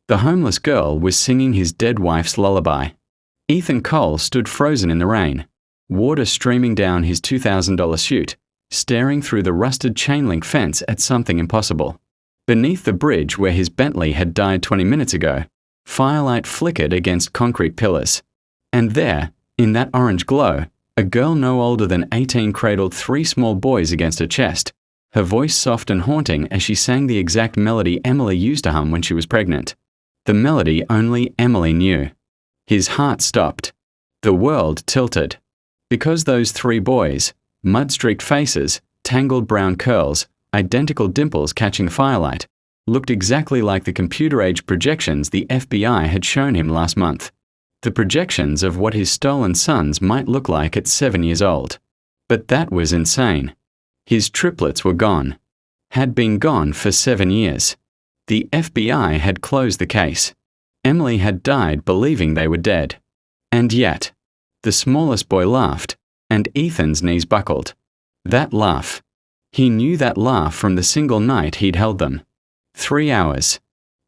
The homeless girl was singing his dead wife's lullaby. Ethan Cole stood frozen in the rain, water streaming down his $2,000 suit, staring through the rusted chain-link fence at something impossible. Beneath the bridge where his Bentley had died 20 minutes ago, firelight flickered against concrete pillars. And there, in that orange glow, a girl no older than 18 cradled 3 small boys against her chest, her voice soft and haunting as she sang the exact melody Emily used to hum when she was pregnant. The melody only Emily knew. His heart stopped. The world tilted. Because those 3 boys, mud-streaked faces, tangled brown curls, identical dimples catching the firelight, looked exactly like the computer-age projections the FBI had shown him last month. The projections of what his stolen sons might look like at 7 years old. But that was insane. His triplets were gone. Had been gone for 7 years. The FBI had closed the case. Emily had died believing they were dead. And yet, the smallest boy laughed, and Ethan's knees buckled. That laugh. He knew that laugh from the single night he'd held them. 3 hours.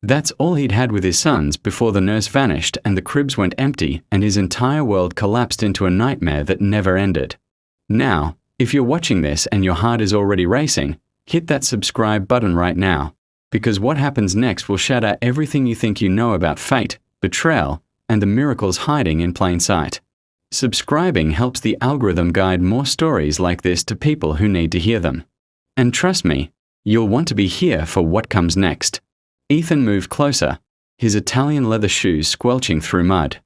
That's all he'd had with his sons before the nurse vanished and the cribs went empty and his entire world collapsed into a nightmare that never ended. Now, if you're watching this and your heart is already racing, hit that subscribe button right now, because what happens next will shatter everything you think you know about fate, betrayal, and the miracles hiding in plain sight. Subscribing helps the algorithm guide more stories like this to people who need to hear them. And trust me, you'll want to be here for what comes next. Ethan moved closer, his Italian leather shoes squelching through mud.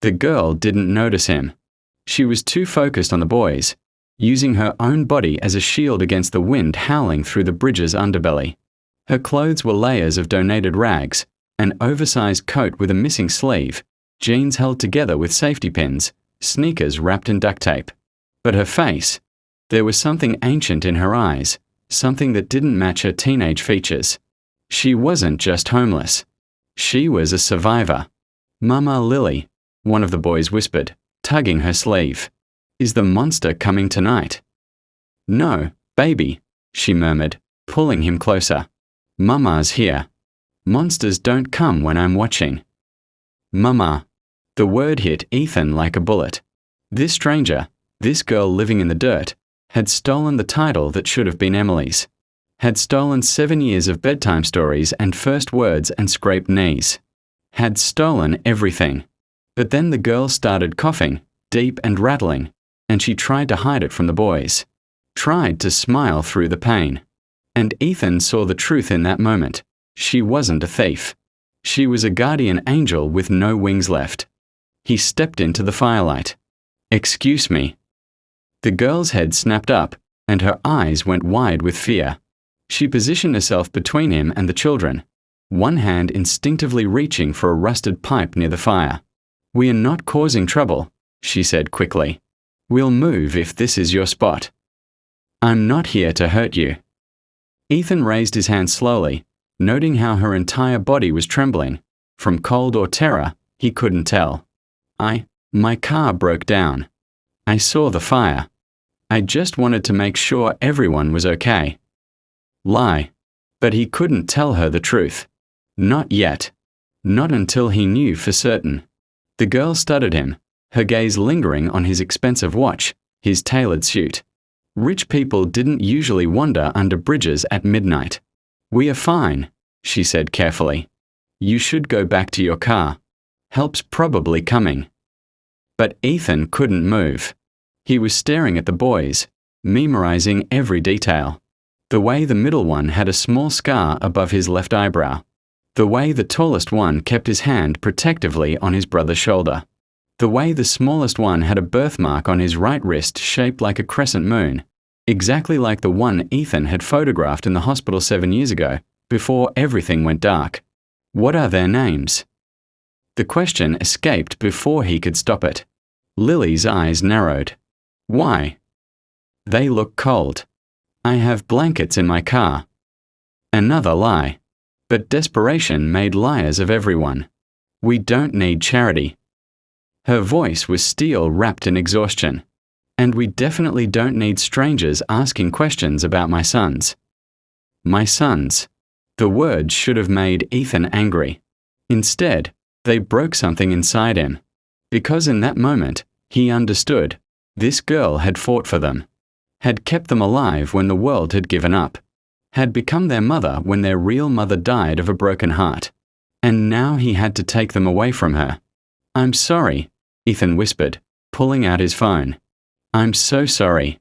The girl didn't notice him. She was too focused on the boys, using her own body as a shield against the wind howling through the bridge's underbelly. Her clothes were layers of donated rags, an oversized coat with a missing sleeve, jeans held together with safety pins, sneakers wrapped in duct tape. But her face, there was something ancient in her eyes, something that didn't match her teenage features. She wasn't just homeless. She was a survivor. "Mama Lily," one of the boys whispered, tugging her sleeve. "Is the monster coming tonight?" "No, baby," she murmured, pulling him closer. "Mama's here. Monsters don't come when I'm watching." Mama. The word hit Ethan like a bullet. This stranger, this girl living in the dirt, had stolen the title that should have been Emily's. Had stolen 7 years of bedtime stories and first words and scraped knees. Had stolen everything. But then the girl started coughing, deep and rattling, and she tried to hide it from the boys. Tried to smile through the pain. And Ethan saw the truth in that moment. She wasn't a thief. She was a guardian angel with no wings left. He stepped into the firelight. "Excuse me." The girl's head snapped up, and her eyes went wide with fear. She positioned herself between him and the children, one hand instinctively reaching for a rusted pipe near the fire. "We are not causing trouble," she said quickly. "We'll move if this is your spot. I'm not here to hurt you." Ethan raised his hand slowly, noting how her entire body was trembling. From cold or terror, he couldn't tell. My car broke down. I saw the fire. I just wanted to make sure everyone was okay." Lie. But he couldn't tell her the truth. Not yet. Not until he knew for certain. The girl studied him, her gaze lingering on his expensive watch, his tailored suit. Rich people didn't usually wander under bridges at midnight. "We are fine," she said carefully. "You should go back to your car. Help's probably coming." But Ethan couldn't move. He was staring at the boys, memorizing every detail. The way the middle one had a small scar above his left eyebrow. The way the tallest one kept his hand protectively on his brother's shoulder. The way the smallest one had a birthmark on his right wrist shaped like a crescent moon, exactly like the one Ethan had photographed in the hospital 7 years ago, before everything went dark. What are their names? The question escaped before he could stop it. Lily's eyes narrowed. "Why?" "They look cold. I have blankets in my car." Another lie. But desperation made liars of everyone. "We don't need charity." Her voice was steel wrapped in exhaustion. "And we definitely don't need strangers asking questions about my sons." My sons. The words should have made Ethan angry. Instead, they broke something inside him. Because in that moment, he understood. This girl had fought for them, had kept them alive when the world had given up, had become their mother when their real mother died of a broken heart. And now he had to take them away from her. "I'm sorry," Ethan whispered, pulling out his phone. "I'm so sorry."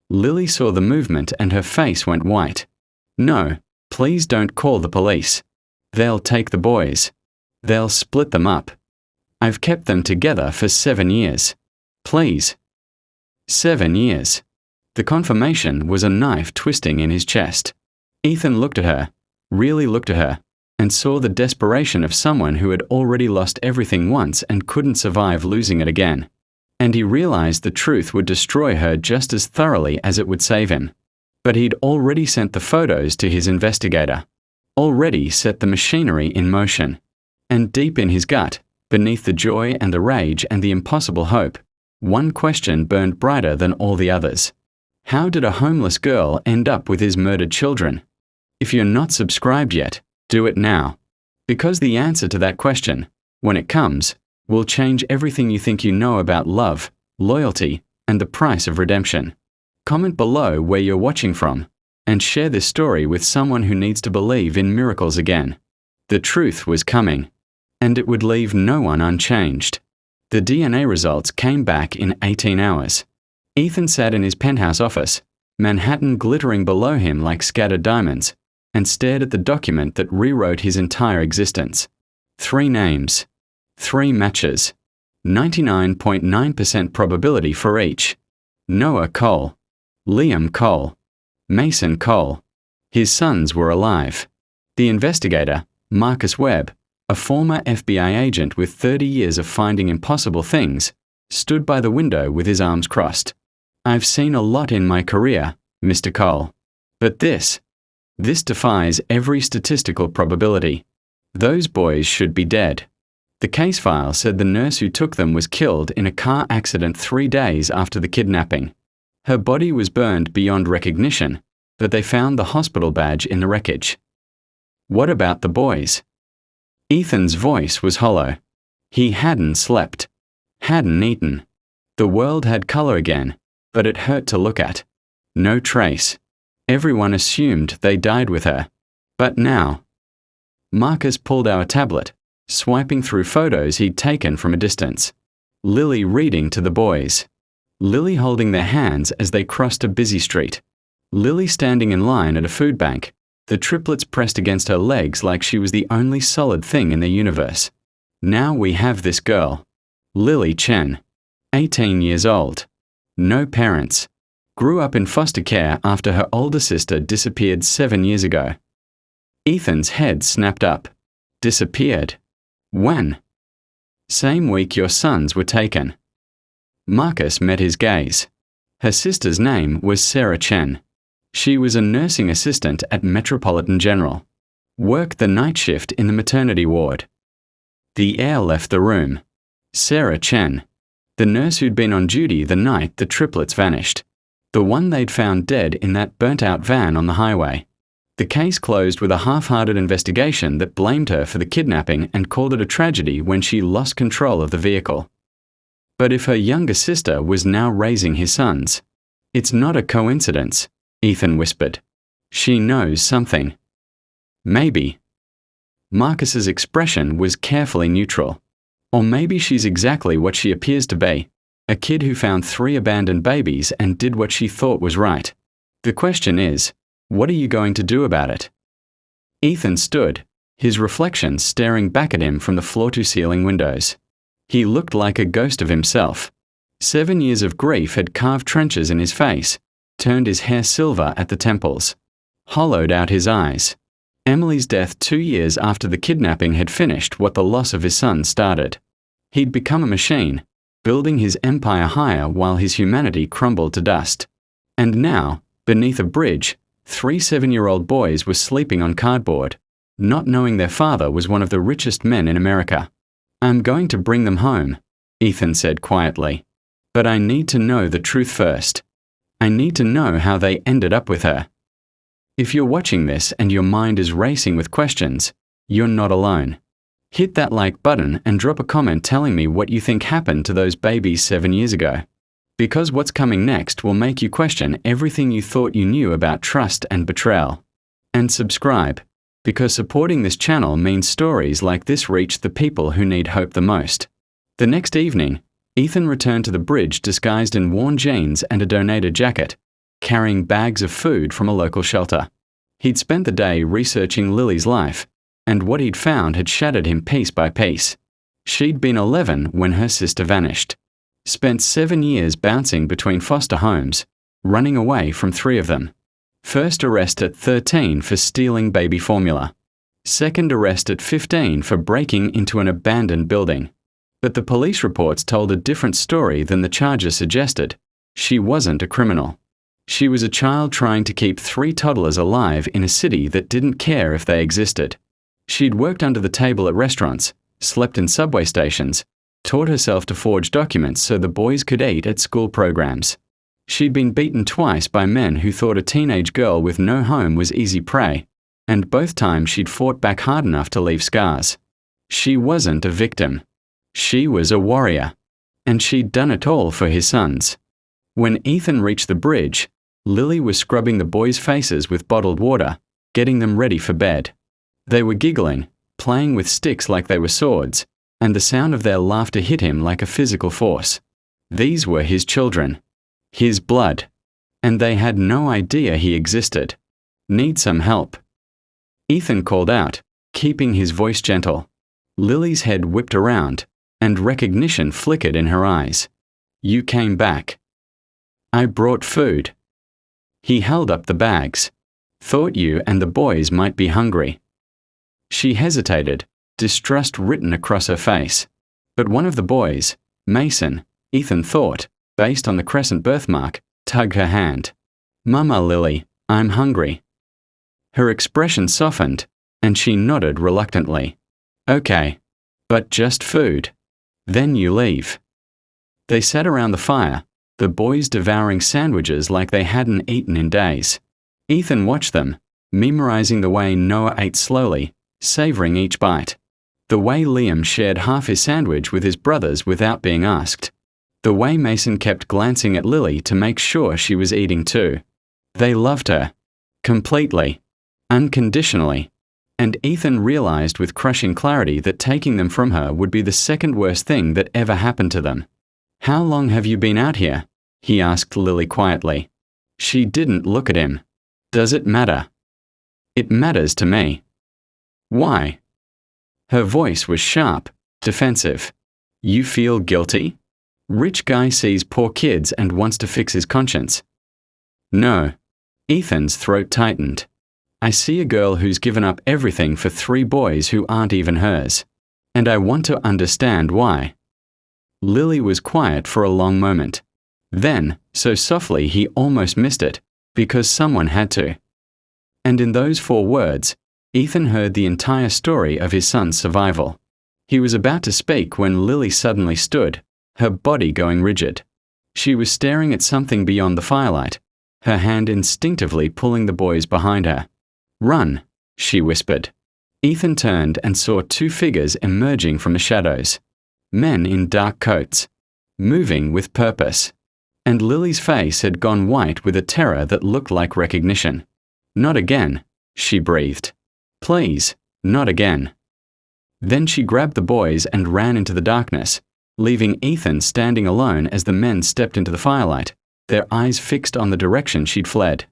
Lily saw the movement and her face went white. "No, please don't call the police. They'll take the boys. They'll split them up. I've kept them together for 7 years. Please." 7 years. The confirmation was a knife twisting in his chest. Ethan looked at her, really looked at her, and saw the desperation of someone who had already lost everything once and couldn't survive losing it again. And he realized the truth would destroy her just as thoroughly as it would save him. But he'd already sent the photos to his investigator, already set the machinery in motion. And deep in his gut, beneath the joy and the rage and the impossible hope, one question burned brighter than all the others. How did a homeless girl end up with his murdered children? If you're not subscribed yet, do it now. Because the answer to that question, when it comes, will change everything you think you know about love, loyalty, and the price of redemption. Comment below where you're watching from, and share this story with someone who needs to believe in miracles again. The truth was coming, and it would leave no one unchanged. The DNA results came back in 18 hours. Ethan sat in his penthouse office, Manhattan glittering below him like scattered diamonds, and stared at the document that rewrote his entire existence. 3 names. 3 matches. 99.9% probability for each. Noah Cole. Liam Cole. Mason Cole. His sons were alive. The investigator, Marcus Webb, a former FBI agent with 30 years of finding impossible things, stood by the window with his arms crossed. "I've seen a lot in my career, Mr. Cole. But this defies every statistical probability. Those boys should be dead." The case file said the nurse who took them was killed in a car accident 3 days after the kidnapping. Her body was burned beyond recognition, but they found the hospital badge in the wreckage. What about the boys? Ethan's voice was hollow. He hadn't slept, hadn't eaten. The world had color again, but it hurt to look at. No trace. Everyone assumed they died with her. But now... Marcus pulled out a tablet, swiping through photos he'd taken from a distance. Lily reading to the boys. Lily holding their hands as they crossed a busy street. Lily standing in line at a food bank, the triplets pressed against her legs like she was the only solid thing in the universe. Now we have this girl. Lily Chen. 18 years old. No parents. Grew up in foster care after her older sister disappeared 7 years ago. Ethan's head snapped up. Disappeared? When? Same week your sons were taken. Marcus met his gaze. Her sister's name was Sarah Chen. She was a nursing assistant at Metropolitan General. Worked the night shift in the maternity ward. The air left the room. Sarah Chen. The nurse who'd been on duty the night the triplets vanished. The one they'd found dead in that burnt-out van on the highway. The case closed with a half-hearted investigation that blamed her for the kidnapping and called it a tragedy when she lost control of the vehicle. But if her younger sister was now raising his sons, it's not a coincidence, Ethan whispered. She knows something. Maybe. Marcus's expression was carefully neutral. Or maybe she's exactly what she appears to be, a kid who found 3 abandoned babies and did what she thought was right. The question is, what are you going to do about it? Ethan stood, his reflection staring back at him from the floor-to-ceiling windows. He looked like a ghost of himself. 7 years of grief had carved trenches in his face, turned his hair silver at the temples, hollowed out his eyes. Emily's death 2 years after the kidnapping had finished what the loss of his son started. He'd become a machine, building his empire higher while his humanity crumbled to dust. And now, beneath a bridge, 3 7-year-old boys were sleeping on cardboard, not knowing their father was one of the richest men in America. "I'm going to bring them home," Ethan said quietly. "But I need to know the truth first. I need to know how they ended up with her." If you're watching this and your mind is racing with questions, you're not alone. Hit that like button and drop a comment telling me what you think happened to those babies 7 years ago. Because what's coming next will make you question everything you thought you knew about trust and betrayal. And subscribe, because supporting this channel means stories like this reach the people who need hope the most. The next evening, Ethan returned to the bridge disguised in worn jeans and a donated jacket, carrying bags of food from a local shelter. He'd spent the day researching Lily's life, and what he'd found had shattered him piece by piece. She'd been 11 when her sister vanished, spent 7 years bouncing between foster homes, running away from 3 of them. First arrest at 13 for stealing baby formula. Second arrest at 15 for breaking into an abandoned building. But the police reports told a different story than the charges suggested. She wasn't a criminal. She was a child trying to keep 3 toddlers alive in a city that didn't care if they existed. She'd worked under the table at restaurants, slept in subway stations, taught herself to forge documents so the boys could eat at school programs. She'd been beaten twice by men who thought a teenage girl with no home was easy prey, and both times she'd fought back hard enough to leave scars. She wasn't a victim. She was a warrior, and she'd done it all for his sons. When Ethan reached the bridge, Lily was scrubbing the boys' faces with bottled water, getting them ready for bed. They were giggling, playing with sticks like they were swords, and the sound of their laughter hit him like a physical force. These were his children, his blood, and they had no idea he existed. Need some help? Ethan called out, keeping his voice gentle. Lily's head whipped around, and recognition flickered in her eyes. You came back. I brought food. He held up the bags. Thought you and the boys might be hungry. She hesitated, distrust written across her face. But one of the boys, Mason, Ethan thought, based on the crescent birthmark, tugged her hand. Mama, Lily, I'm hungry. Her expression softened, and she nodded reluctantly. Okay, but just food. Then you leave. They sat around the fire, the boys devouring sandwiches like they hadn't eaten in days. Ethan watched them, memorizing the way Noah ate slowly, savoring each bite. The way Liam shared half his sandwich with his brothers without being asked. The way Mason kept glancing at Lily to make sure she was eating too. They loved her. Completely. Unconditionally. And Ethan realized with crushing clarity that taking them from her would be the second worst thing that ever happened to them. How long have you been out here? He asked Lily quietly. She didn't look at him. Does it matter? It matters to me. Why? Her voice was sharp, defensive. You feel guilty? Rich guy sees poor kids and wants to fix his conscience. No. Ethan's throat tightened. I see a girl who's given up everything for 3 boys who aren't even hers. And I want to understand why. Lily was quiet for a long moment. Then, so softly he almost missed it, because someone had to. And in those 4 words, Ethan heard the entire story of his son's survival. He was about to speak when Lily suddenly stood, her body going rigid. She was staring at something beyond the firelight, her hand instinctively pulling the boys behind her. Run, she whispered. Ethan turned and saw 2 figures emerging from the shadows. Men in dark coats, moving with purpose. And Lily's face had gone white with a terror that looked like recognition. Not again, she breathed. Please, not again. Then she grabbed the boys and ran into the darkness, leaving Ethan standing alone as the men stepped into the firelight, their eyes fixed on the direction she'd fled.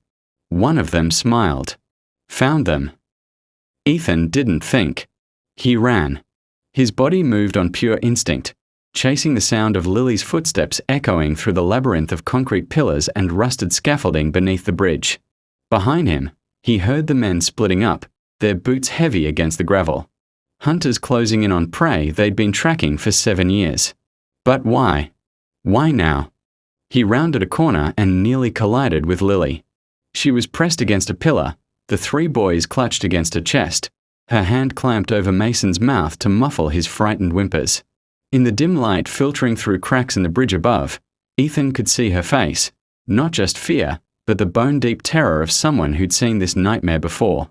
One of them smiled. Found them. Ethan didn't think. He ran. His body moved on pure instinct, chasing the sound of Lily's footsteps echoing through the labyrinth of concrete pillars and rusted scaffolding beneath the bridge. Behind him, he heard the men splitting up, their boots heavy against the gravel. Hunters closing in on prey they'd been tracking for 7 years. But why? Why now? He rounded a corner and nearly collided with Lily. She was pressed against a pillar, the 3 boys clutched against her chest, her hand clamped over Mason's mouth to muffle his frightened whimpers. In the dim light filtering through cracks in the bridge above, Ethan could see her face, not just fear, but the bone-deep terror of someone who'd seen this nightmare before.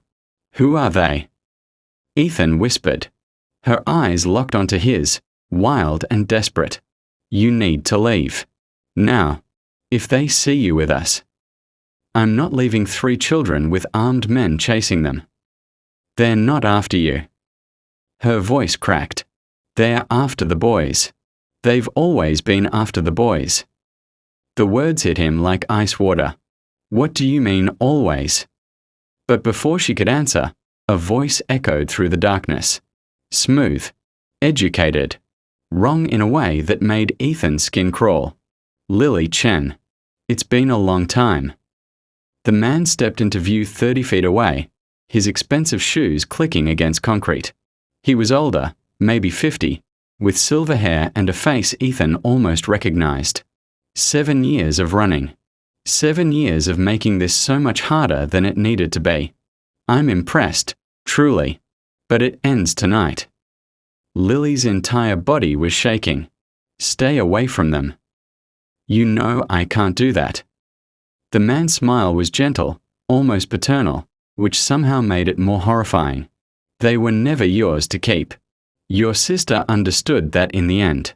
Who are they? Ethan whispered. Her eyes locked onto his, wild and desperate. You need to leave. Now. If they see you with us. I'm not leaving 3 children with armed men chasing them. They're not after you. Her voice cracked. They're after the boys. They've always been after the boys. The words hit him like ice water. What do you mean, always? But before she could answer, a voice echoed through the darkness. Smooth. Educated. Wrong in a way that made Ethan's skin crawl. Lily Chen. It's been a long time. The man stepped into view 30 feet away, his expensive shoes clicking against concrete. He was older, maybe 50, with silver hair and a face Ethan almost recognized. 7 years of running. 7 years of making this so much harder than it needed to be. I'm impressed, truly. But it ends tonight. Lily's entire body was shaking. Stay away from them. You know I can't do that. The man's smile was gentle, almost paternal, which somehow made it more horrifying. They were never yours to keep. Your sister understood that in the end.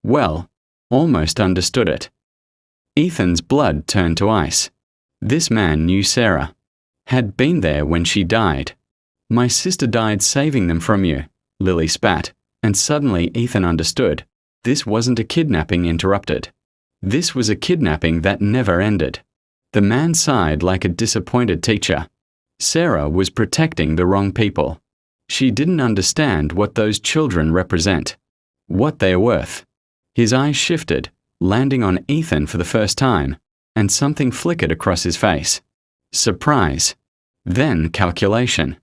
Well, almost understood it. Ethan's blood turned to ice. This man knew Sarah. Had been there when she died. My sister died saving them from you, Lily spat, and suddenly Ethan understood. This wasn't a kidnapping interrupted. This was a kidnapping that never ended. The man sighed like a disappointed teacher. Sarah was protecting the wrong people. She didn't understand what those children represent, what they are worth. His eyes shifted, landing on Ethan for the first time, and something flickered across his face. Surprise. Then calculation.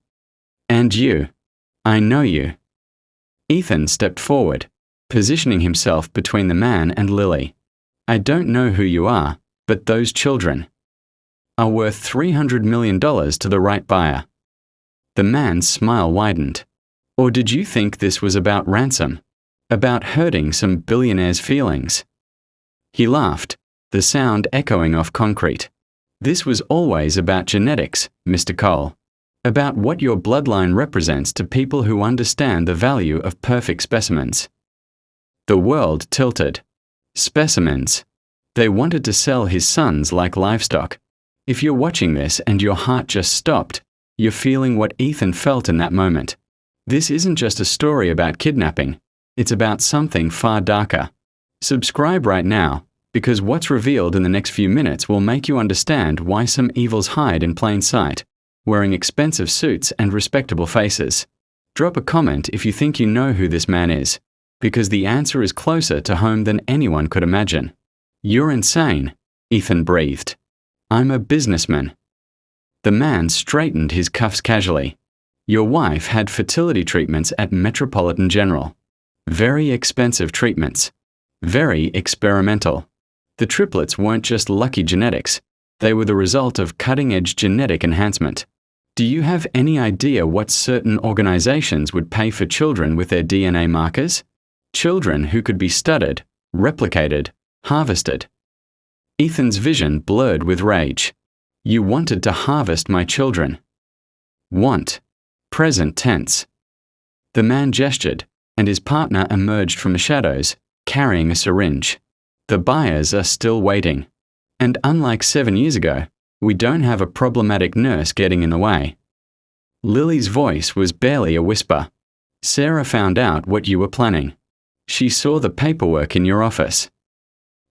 And you. I know you. Ethan stepped forward, positioning himself between the man and Lily. I don't know who you are, but those children are worth $300 million to the right buyer. The man's smile widened. Or did you think this was about ransom? About hurting some billionaire's feelings? He laughed, the sound echoing off concrete. This was always about genetics, Mr. Cole. About what your bloodline represents to people who understand the value of perfect specimens. The world tilted. Specimens. They wanted to sell his sons like livestock. If you're watching this and your heart just stopped, you're feeling what Ethan felt in that moment. This isn't just a story about kidnapping. It's about something far darker. Subscribe right now, because what's revealed in the next few minutes will make you understand why some evils hide in plain sight, wearing expensive suits and respectable faces. Drop a comment if you think you know who this man is, because the answer is closer to home than anyone could imagine. You're insane, Ethan breathed. I'm a businessman. The man straightened his cuffs casually. Your wife had fertility treatments at Metropolitan General. Very expensive treatments. Very experimental. The triplets weren't just lucky genetics. They were the result of cutting-edge genetic enhancement. Do you have any idea what certain organizations would pay for children with their DNA markers? Children who could be studied, replicated, harvested. Ethan's vision blurred with rage. You wanted to harvest my children. Want. Present tense. The man gestured, and his partner emerged from the shadows, carrying a syringe. The buyers are still waiting. And unlike 7 years ago, we don't have a problematic nurse getting in the way. Lily's voice was barely a whisper. Sarah found out what you were planning. She saw the paperwork in your office.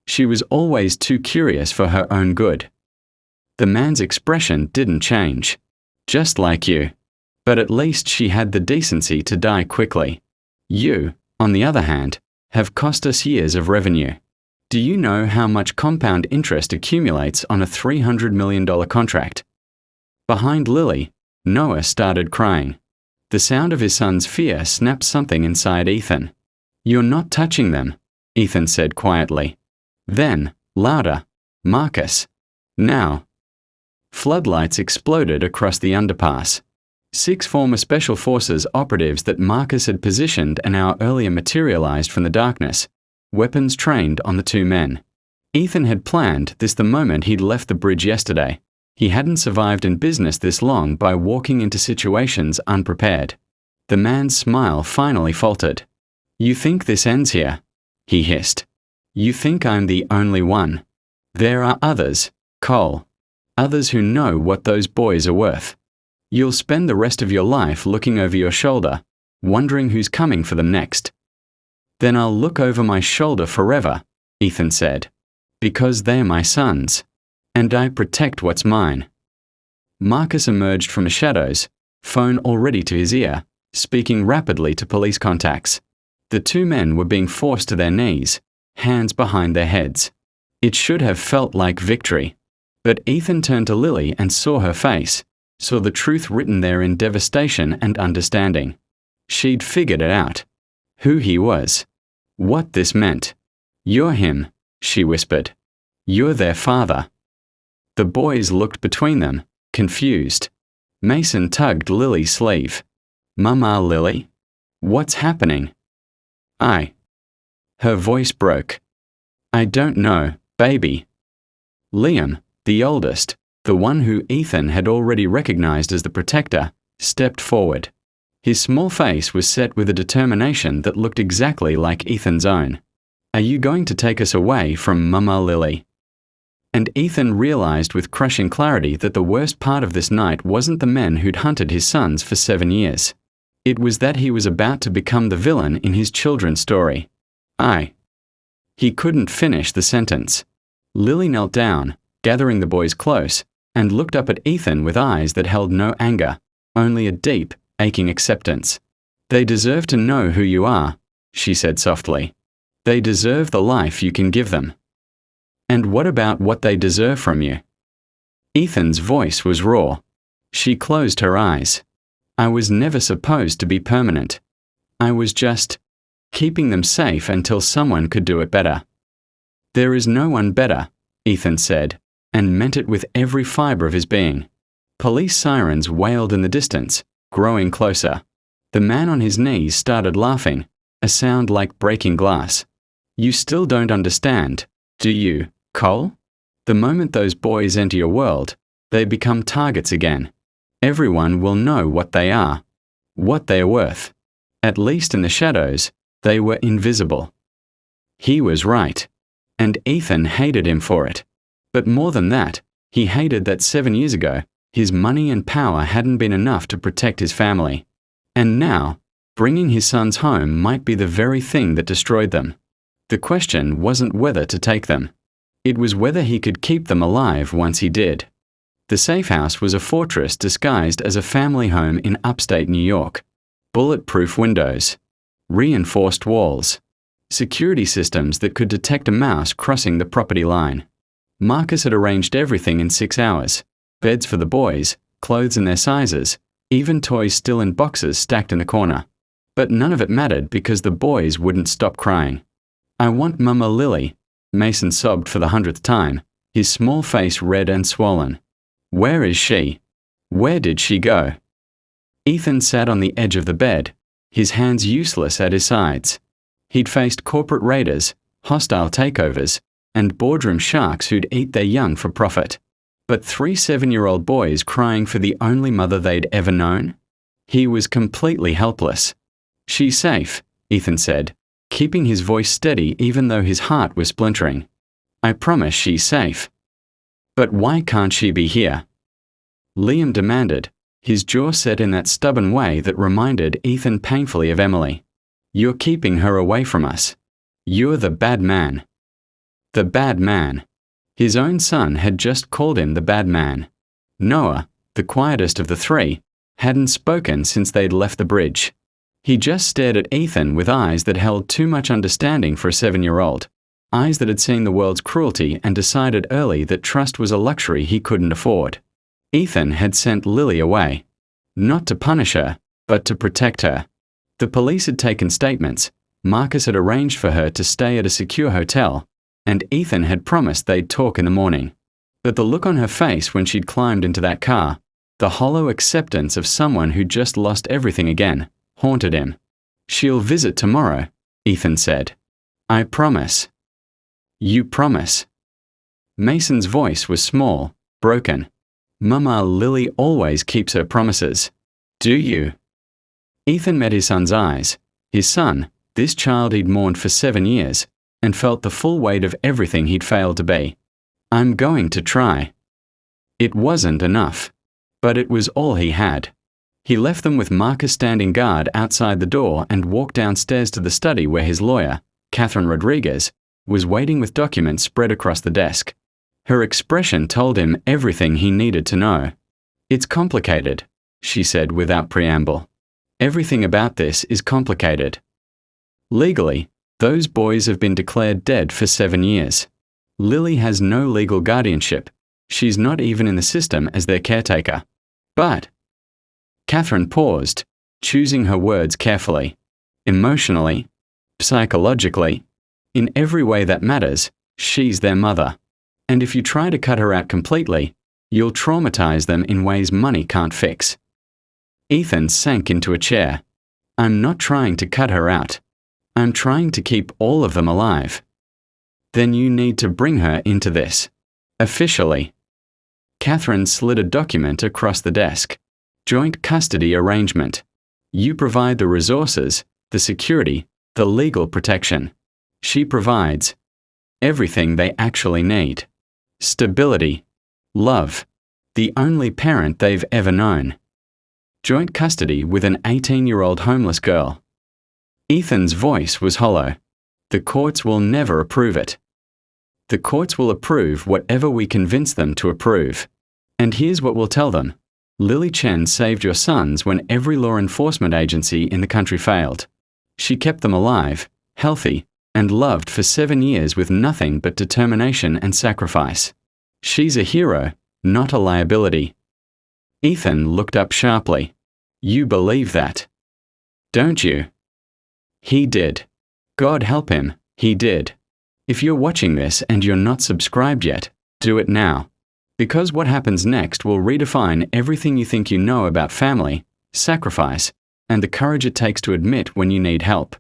She was always too curious for her own good. The man's expression didn't change. Just like you. But at least she had the decency to die quickly. You, on the other hand, have cost us years of revenue. Do you know how much compound interest accumulates on a $300 million contract? Behind Lily, Noah started crying. The sound of his son's fear snapped something inside Ethan. You're not touching them, Ethan said quietly. Then, louder, Marcus. Now. Floodlights exploded across the underpass. 6 former Special Forces operatives that Marcus had positioned an hour earlier materialized from the darkness, weapons trained on the 2 men. Ethan had planned this the moment he'd left the bridge yesterday. He hadn't survived in business this long by walking into situations unprepared. The man's smile finally faltered. "You think this ends here?" he hissed. "You think I'm the only one? There are others, Cole. Others who know what those boys are worth. You'll spend the rest of your life looking over your shoulder, wondering who's coming for them next." "Then I'll look over my shoulder forever," Ethan said. "Because they're my sons. And I protect what's mine." Marcus emerged from the shadows, phone already to his ear, speaking rapidly to police contacts. The two men were being forced to their knees, hands behind their heads. It should have felt like victory. But Ethan turned to Lily and saw her face, saw the truth written there in devastation and understanding. She'd figured it out. Who he was. What this meant. "You're him," she whispered. "You're their father." The boys looked between them, confused. Mason tugged Lily's sleeve. "Mama, Lily? What's happening?" Her voice broke. "I don't know, baby." Liam, the oldest, the one who Ethan had already recognized as the protector, stepped forward. His small face was set with a determination that looked exactly like Ethan's own. "Are you going to take us away from Mama, Lily?" And Ethan realized with crushing clarity that the worst part of this night wasn't the men who'd hunted his sons for 7 years. It was that he was about to become the villain in his children's story. He couldn't finish the sentence. Lily knelt down, gathering the boys close, and looked up at Ethan with eyes that held no anger, only a deep, aching acceptance. "They deserve to know who you are," she said softly. "They deserve the life you can give them." "And what about what they deserve from you?" Ethan's voice was raw. She closed her eyes. "I was never supposed to be permanent. I was just keeping them safe until someone could do it better." "There is no one better," Ethan said, and meant it with every fiber of his being. Police sirens wailed in the distance, growing closer. The man on his knees started laughing, a sound like breaking glass. "You still don't understand, do you, Cole? The moment those boys enter your world, they become targets again. Everyone will know what they are, what they are worth. At least in the shadows, they were invisible." He was right, and Ethan hated him for it. But more than that, he hated that 7 years ago, his money and power hadn't been enough to protect his family. And now, bringing his sons home might be the very thing that destroyed them. The question wasn't whether to take them. It was whether he could keep them alive once he did. The safe house was a fortress disguised as a family home in upstate New York. Bulletproof windows, reinforced walls, security systems that could detect a mouse crossing the property line. Marcus had arranged everything in 6 hours. Beds for the boys, clothes in their sizes, even toys still in boxes stacked in the corner. But none of it mattered because the boys wouldn't stop crying. "I want Mama Lily," Mason sobbed for the 100th time, his small face red and swollen. "Where is she? Where did she go?" Ethan sat on the edge of the bed, his hands useless at his sides. He'd faced corporate raiders, hostile takeovers, and boardroom sharks who'd eat their young for profit. But 3 7-year-old boys crying for the only mother they'd ever known? He was completely helpless. "She's safe," Ethan said, keeping his voice steady even though his heart was splintering. "I promise she's safe." "But why can't she be here?" Liam demanded, his jaw set in that stubborn way that reminded Ethan painfully of Emily. "You're keeping her away from us. You're the bad man." The bad man. His own son had just called him the bad man. Noah, the quietest of the three, hadn't spoken since they'd left the bridge. He just stared at Ethan with eyes that held too much understanding for a 7-year-old, eyes that had seen the world's cruelty and decided early that trust was a luxury he couldn't afford. Ethan had sent Lily away. Not to punish her, but to protect her. The police had taken statements, Marcus had arranged for her to stay at a secure hotel, and Ethan had promised they'd talk in the morning. But the look on her face when she'd climbed into that car, the hollow acceptance of someone who'd just lost everything again, haunted him. "She'll visit tomorrow," Ethan said. "I promise." "You promise." Mason's voice was small, broken. "Mama Lily always keeps her promises. Do you?" Ethan met his son's eyes. His son, this child he'd mourned for 7 years, and felt the full weight of everything he'd failed to be. I'm going to try. It wasn't enough, but it was all he had. He left them with Marcus standing guard outside the door and walked downstairs to the study where his lawyer, Catherine Rodriguez, was waiting with documents spread across the desk. Her expression told him everything he needed to know. It's complicated, she said without preamble. Everything about this is complicated. Legally, those boys have been declared dead for 7 years. Lily has no legal guardianship. She's not even in the system as their caretaker. But Catherine paused, choosing her words carefully. Emotionally, psychologically, in every way that matters, she's their mother. And if you try to cut her out completely, you'll traumatize them in ways money can't fix. Ethan sank into a chair. I'm not trying to cut her out. I'm trying to keep all of them alive. Then you need to bring her into this. Officially. Catherine slid a document across the desk. Joint custody arrangement. You provide the resources, the security, the legal protection. She provides everything they actually need. Stability. Love. The only parent they've ever known. Joint custody with an 18-year-old homeless girl. Ethan's voice was hollow. The courts will never approve it. The courts will approve whatever we convince them to approve. And here's what we'll tell them. Lily Chen saved your sons when every law enforcement agency in the country failed. She kept them alive, healthy, and loved for 7 years with nothing but determination and sacrifice. She's a hero, not a liability. Ethan looked up sharply. You believe that, don't you? He did. God help him, he did. If you're watching this and you're not subscribed yet, do it now. Because what happens next will redefine everything you think you know about family, sacrifice, and the courage it takes to admit when you need help.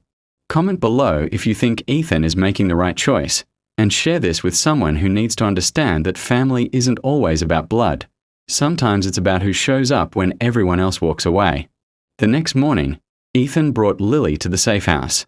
Comment below if you think Ethan is making the right choice, and share this with someone who needs to understand that family isn't always about blood. Sometimes it's about who shows up when everyone else walks away. The next morning, Ethan brought Lily to the safe house.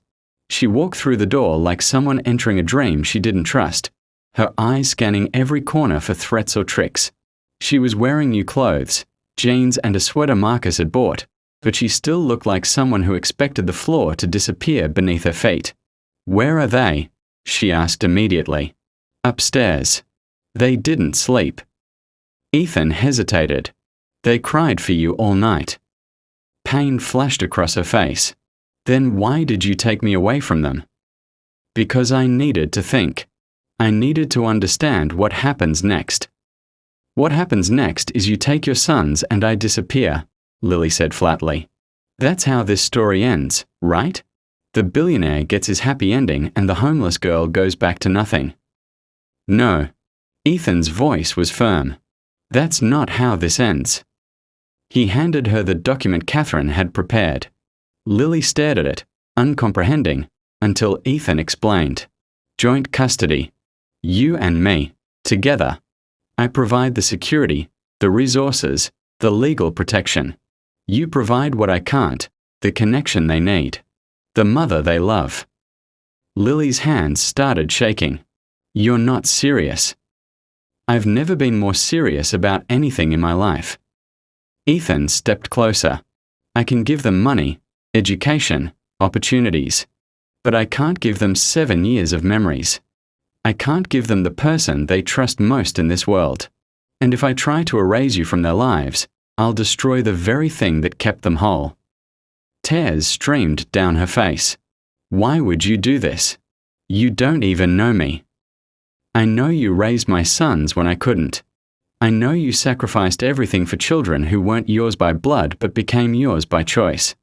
She walked through the door like someone entering a dream she didn't trust, her eyes scanning every corner for threats or tricks. She was wearing new clothes, jeans and a sweater Marcus had bought, but she still looked like someone who expected the floor to disappear beneath her feet. Where are they? She asked immediately. Upstairs. They didn't sleep. Ethan hesitated. They cried for you all night. Pain flashed across her face. Then why did you take me away from them? Because I needed to think. I needed to understand what happens next. What happens next is you take your sons and I disappear, Lily said flatly. That's how this story ends, right? The billionaire gets his happy ending and the homeless girl goes back to nothing. No. Ethan's voice was firm. That's not how this ends. He handed her the document Catherine had prepared. Lily stared at it, uncomprehending, until Ethan explained. Joint custody. You and me, together. I provide the security, the resources, the legal protection. You provide what I can't, the connection they need, the mother they love. Lily's hands started shaking. You're not serious. I've never been more serious about anything in my life. Ethan stepped closer. I can give them money, education, opportunities, but I can't give them 7 years of memories. I can't give them the person they trust most in this world. And if I try to erase you from their lives, I'll destroy the very thing that kept them whole. Tears streamed down her face. Why would you do this? You don't even know me. I know you raised my sons when I couldn't. I know you sacrificed everything for children who weren't yours by blood but became yours by choice.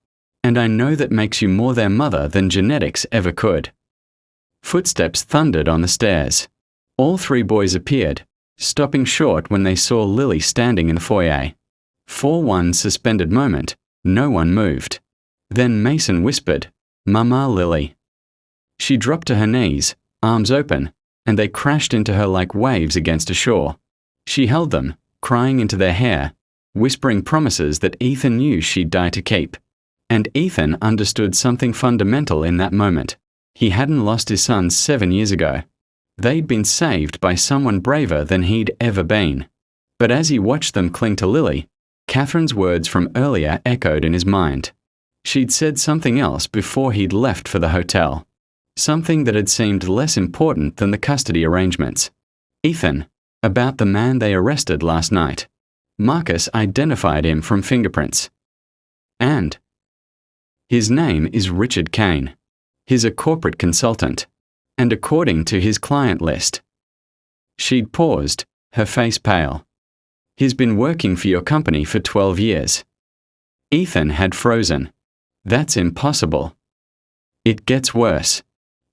And I know that makes you more their mother than genetics ever could. Footsteps thundered on the stairs. All 3 boys appeared, stopping short when they saw Lily standing in the foyer. For one suspended moment, no one moved. Then Mason whispered, "Mama Lily." She dropped to her knees, arms open, and they crashed into her like waves against a shore. She held them, crying into their hair, whispering promises that Ethan knew she'd die to keep. And Ethan understood something fundamental in that moment. He hadn't lost his sons 7 years ago. They'd been saved by someone braver than he'd ever been. But as he watched them cling to Lily, Catherine's words from earlier echoed in his mind. She'd said something else before he'd left for the hotel. Something that had seemed less important than the custody arrangements. Ethan, about the man they arrested last night. Marcus identified him from fingerprints. And his name is Richard Kane. He's a corporate consultant. And according to his client list. She'd paused, her face pale. He's been working for your company for 12 years. Ethan had frozen. That's impossible. It gets worse.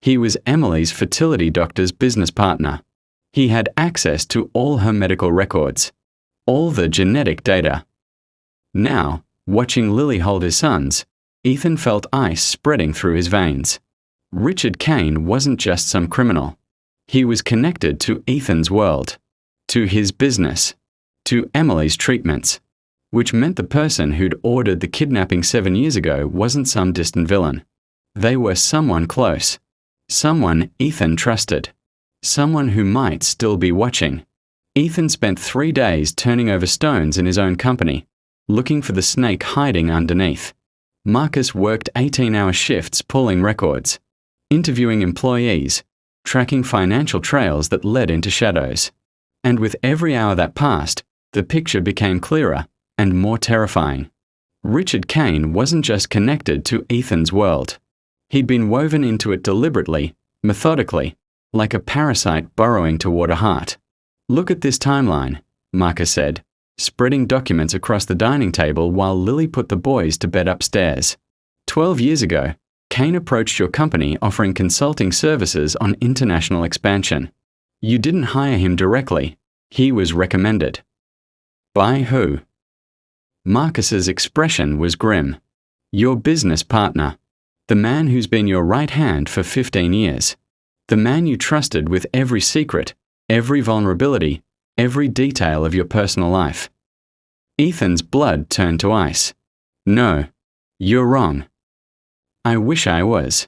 He was Emily's fertility doctor's business partner. He had access to all her medical records, all the genetic data. Now, watching Lily hold his sons, Ethan felt ice spreading through his veins. Richard Kane wasn't just some criminal. He was connected to Ethan's world, to his business, to Emily's treatments, which meant the person who'd ordered the kidnapping 7 years ago wasn't some distant villain. They were someone close, someone Ethan trusted, someone who might still be watching. Ethan spent 3 days turning over stones in his own company, looking for the snake hiding underneath. Marcus worked 18-hour shifts pulling records, interviewing employees, tracking financial trails that led into shadows. And with every hour that passed, the picture became clearer and more terrifying. Richard Kane wasn't just connected to Ethan's world. He'd been woven into it deliberately, methodically, like a parasite burrowing toward a heart. Look at this timeline, Marcus said, spreading documents across the dining table while Lily put the boys to bed upstairs. 12 years ago, Kane approached your company offering consulting services on international expansion. You didn't hire him directly. He was recommended. By who? Marcus's expression was grim. Your business partner. The man who's been your right hand for 15 years. The man you trusted with every secret, every vulnerability, every detail of your personal life. Ethan's blood turned to ice. No, you're wrong. I wish I was.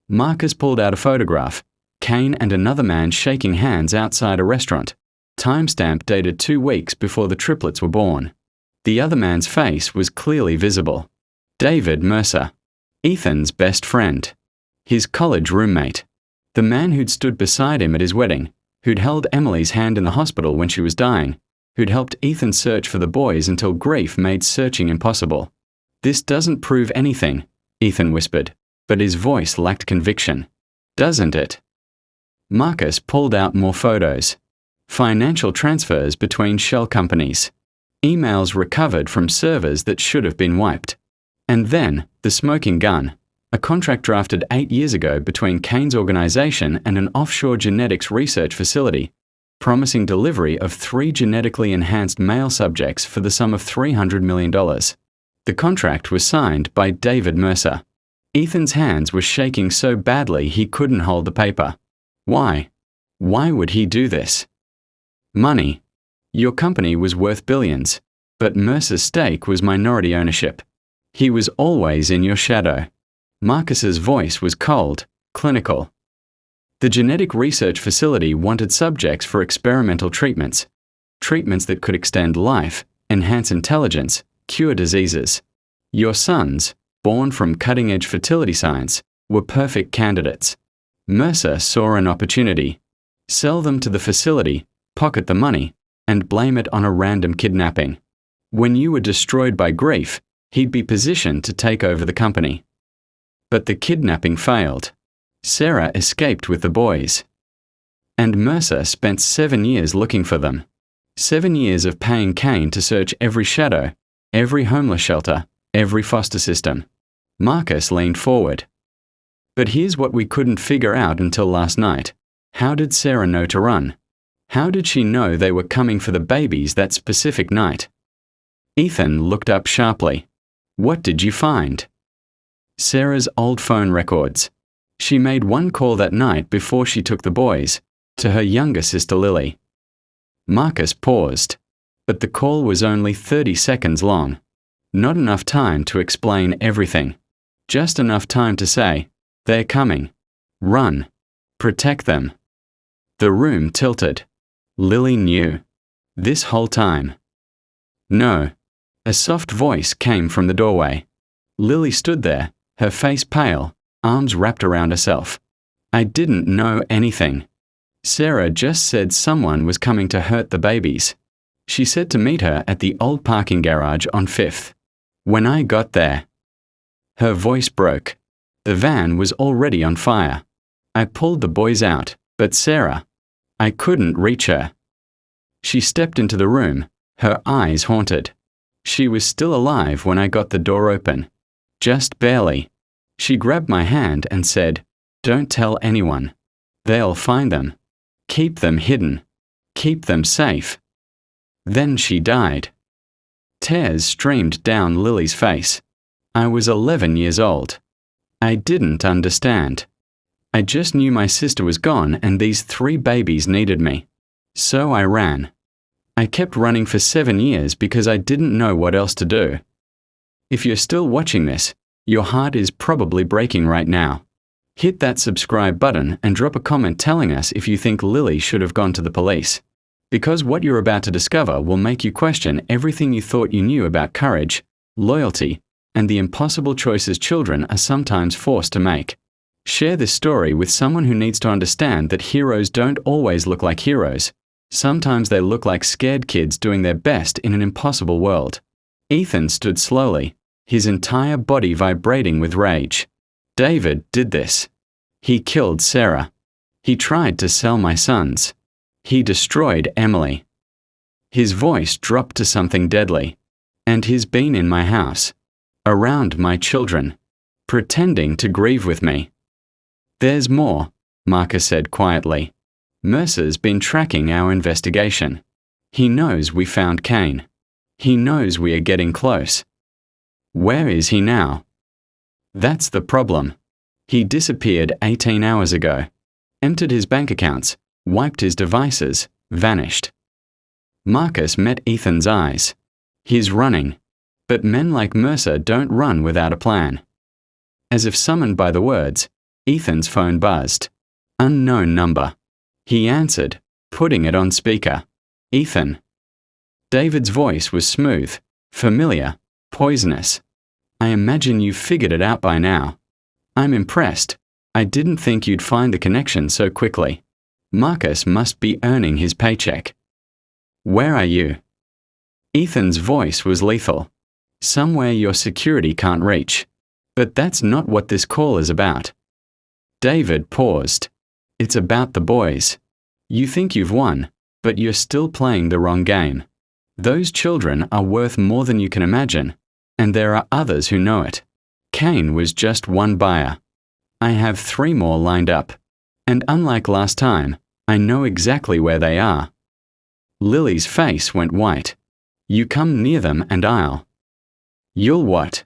Marcus pulled out a photograph, Kane and another man shaking hands outside a restaurant, timestamp dated 2 weeks before the triplets were born. The other man's face was clearly visible. David Mercer, Ethan's best friend, his college roommate, the man who'd stood beside him at his wedding, who'd held Emily's hand in the hospital when she was dying, who'd helped Ethan search for the boys until grief made searching impossible. This doesn't prove anything, Ethan whispered, but his voice lacked conviction. Doesn't it? Marcus pulled out more photos. Financial transfers between shell companies. Emails recovered from servers that should have been wiped. And then, the smoking gun. A contract drafted 8 years ago between Kane's organization and an offshore genetics research facility, promising delivery of 3 genetically enhanced male subjects for the sum of $300 million. The contract was signed by David Mercer. Ethan's hands were shaking so badly he couldn't hold the paper. Why? Why would he do this? Money. Your company was worth billions, but Mercer's stake was minority ownership. He was always in your shadow. Marcus's voice was cold, clinical. The genetic research facility wanted subjects for experimental treatments that could extend life, enhance intelligence, cure diseases. Your sons, born from cutting-edge fertility science, were perfect candidates. Mercer saw an opportunity. Sell them to the facility, pocket the money, and blame it on a random kidnapping. When you were destroyed by grief, he'd be positioned to take over the company. But the kidnapping failed. Sarah escaped with the boys. And Mercer spent 7 years looking for them. 7 years of paying Kane to search every shadow, every homeless shelter, every foster system. Marcus leaned forward. But here's what we couldn't figure out until last night. How did Sarah know to run? How did she know they were coming for the babies that specific night? Ethan looked up sharply. What did you find? Sarah's old phone records. She made one call that night before she took the boys, to her younger sister Lily. Marcus paused, but the call was only 30 seconds long. Not enough time to explain everything. Just enough time to say, "They're coming. Run. Protect them." The room tilted. Lily knew. This whole time. "No." A soft voice came from the doorway. Lily stood there, her face pale, arms wrapped around herself. "I didn't know anything. Sarah just said someone was coming to hurt the babies. She said to meet her at the old parking garage on 5th. When I got there..." Her voice broke. The van was already on fire. I pulled the boys out, but Sarah... I couldn't reach her. She stepped into the room, her eyes haunted. She was still alive when I got the door open. Just barely. She grabbed my hand and said, "Don't tell anyone. They'll find them. Keep them hidden. Keep them safe." Then she died. Tears streamed down Lily's face. I was 11 years old. I didn't understand. I just knew my sister was gone and these 3 babies needed me. So I ran. I kept running for 7 years because I didn't know what else to do. If you're still watching this, your heart is probably breaking right now. Hit that subscribe button and drop a comment telling us if you think Lily should have gone to the police. Because what you're about to discover will make you question everything you thought you knew about courage, loyalty, and the impossible choices children are sometimes forced to make. Share this story with someone who needs to understand that heroes don't always look like heroes. Sometimes they look like scared kids doing their best in an impossible world. Ethan stood slowly, his entire body vibrating with rage. David did this. He killed Sarah. He tried to sell my sons. He destroyed Emily. His voice dropped to something deadly. And he's been in my house, around my children, pretending to grieve with me. "There's more," Marcus said quietly. "Mercer's been tracking our investigation. He knows we found Kane. He knows we are getting close. Where is he now?" That's the problem. He disappeared 18 hours ago. Emptied his bank accounts, wiped his devices, vanished. Marcus met Ethan's eyes. He's running. But men like Mercer don't run without a plan. As if summoned by the words, Ethan's phone buzzed. Unknown number. He answered, putting it on speaker. "Ethan." David's voice was smooth, familiar, poisonous. "I imagine you've figured it out by now. I'm impressed. I didn't think you'd find the connection so quickly. Marcus must be earning his paycheck. Where are you?" Ethan's voice was lethal. "Somewhere your security can't reach. But that's not what this call is about." David paused. "It's about the boys. You think you've won, but you're still playing the wrong game. Those children are worth more than you can imagine, and there are others who know it. Kane was just one buyer. I have 3 more lined up. And unlike last time, I know exactly where they are." Lily's face went white. "You come near them and I'll..." "You'll what?"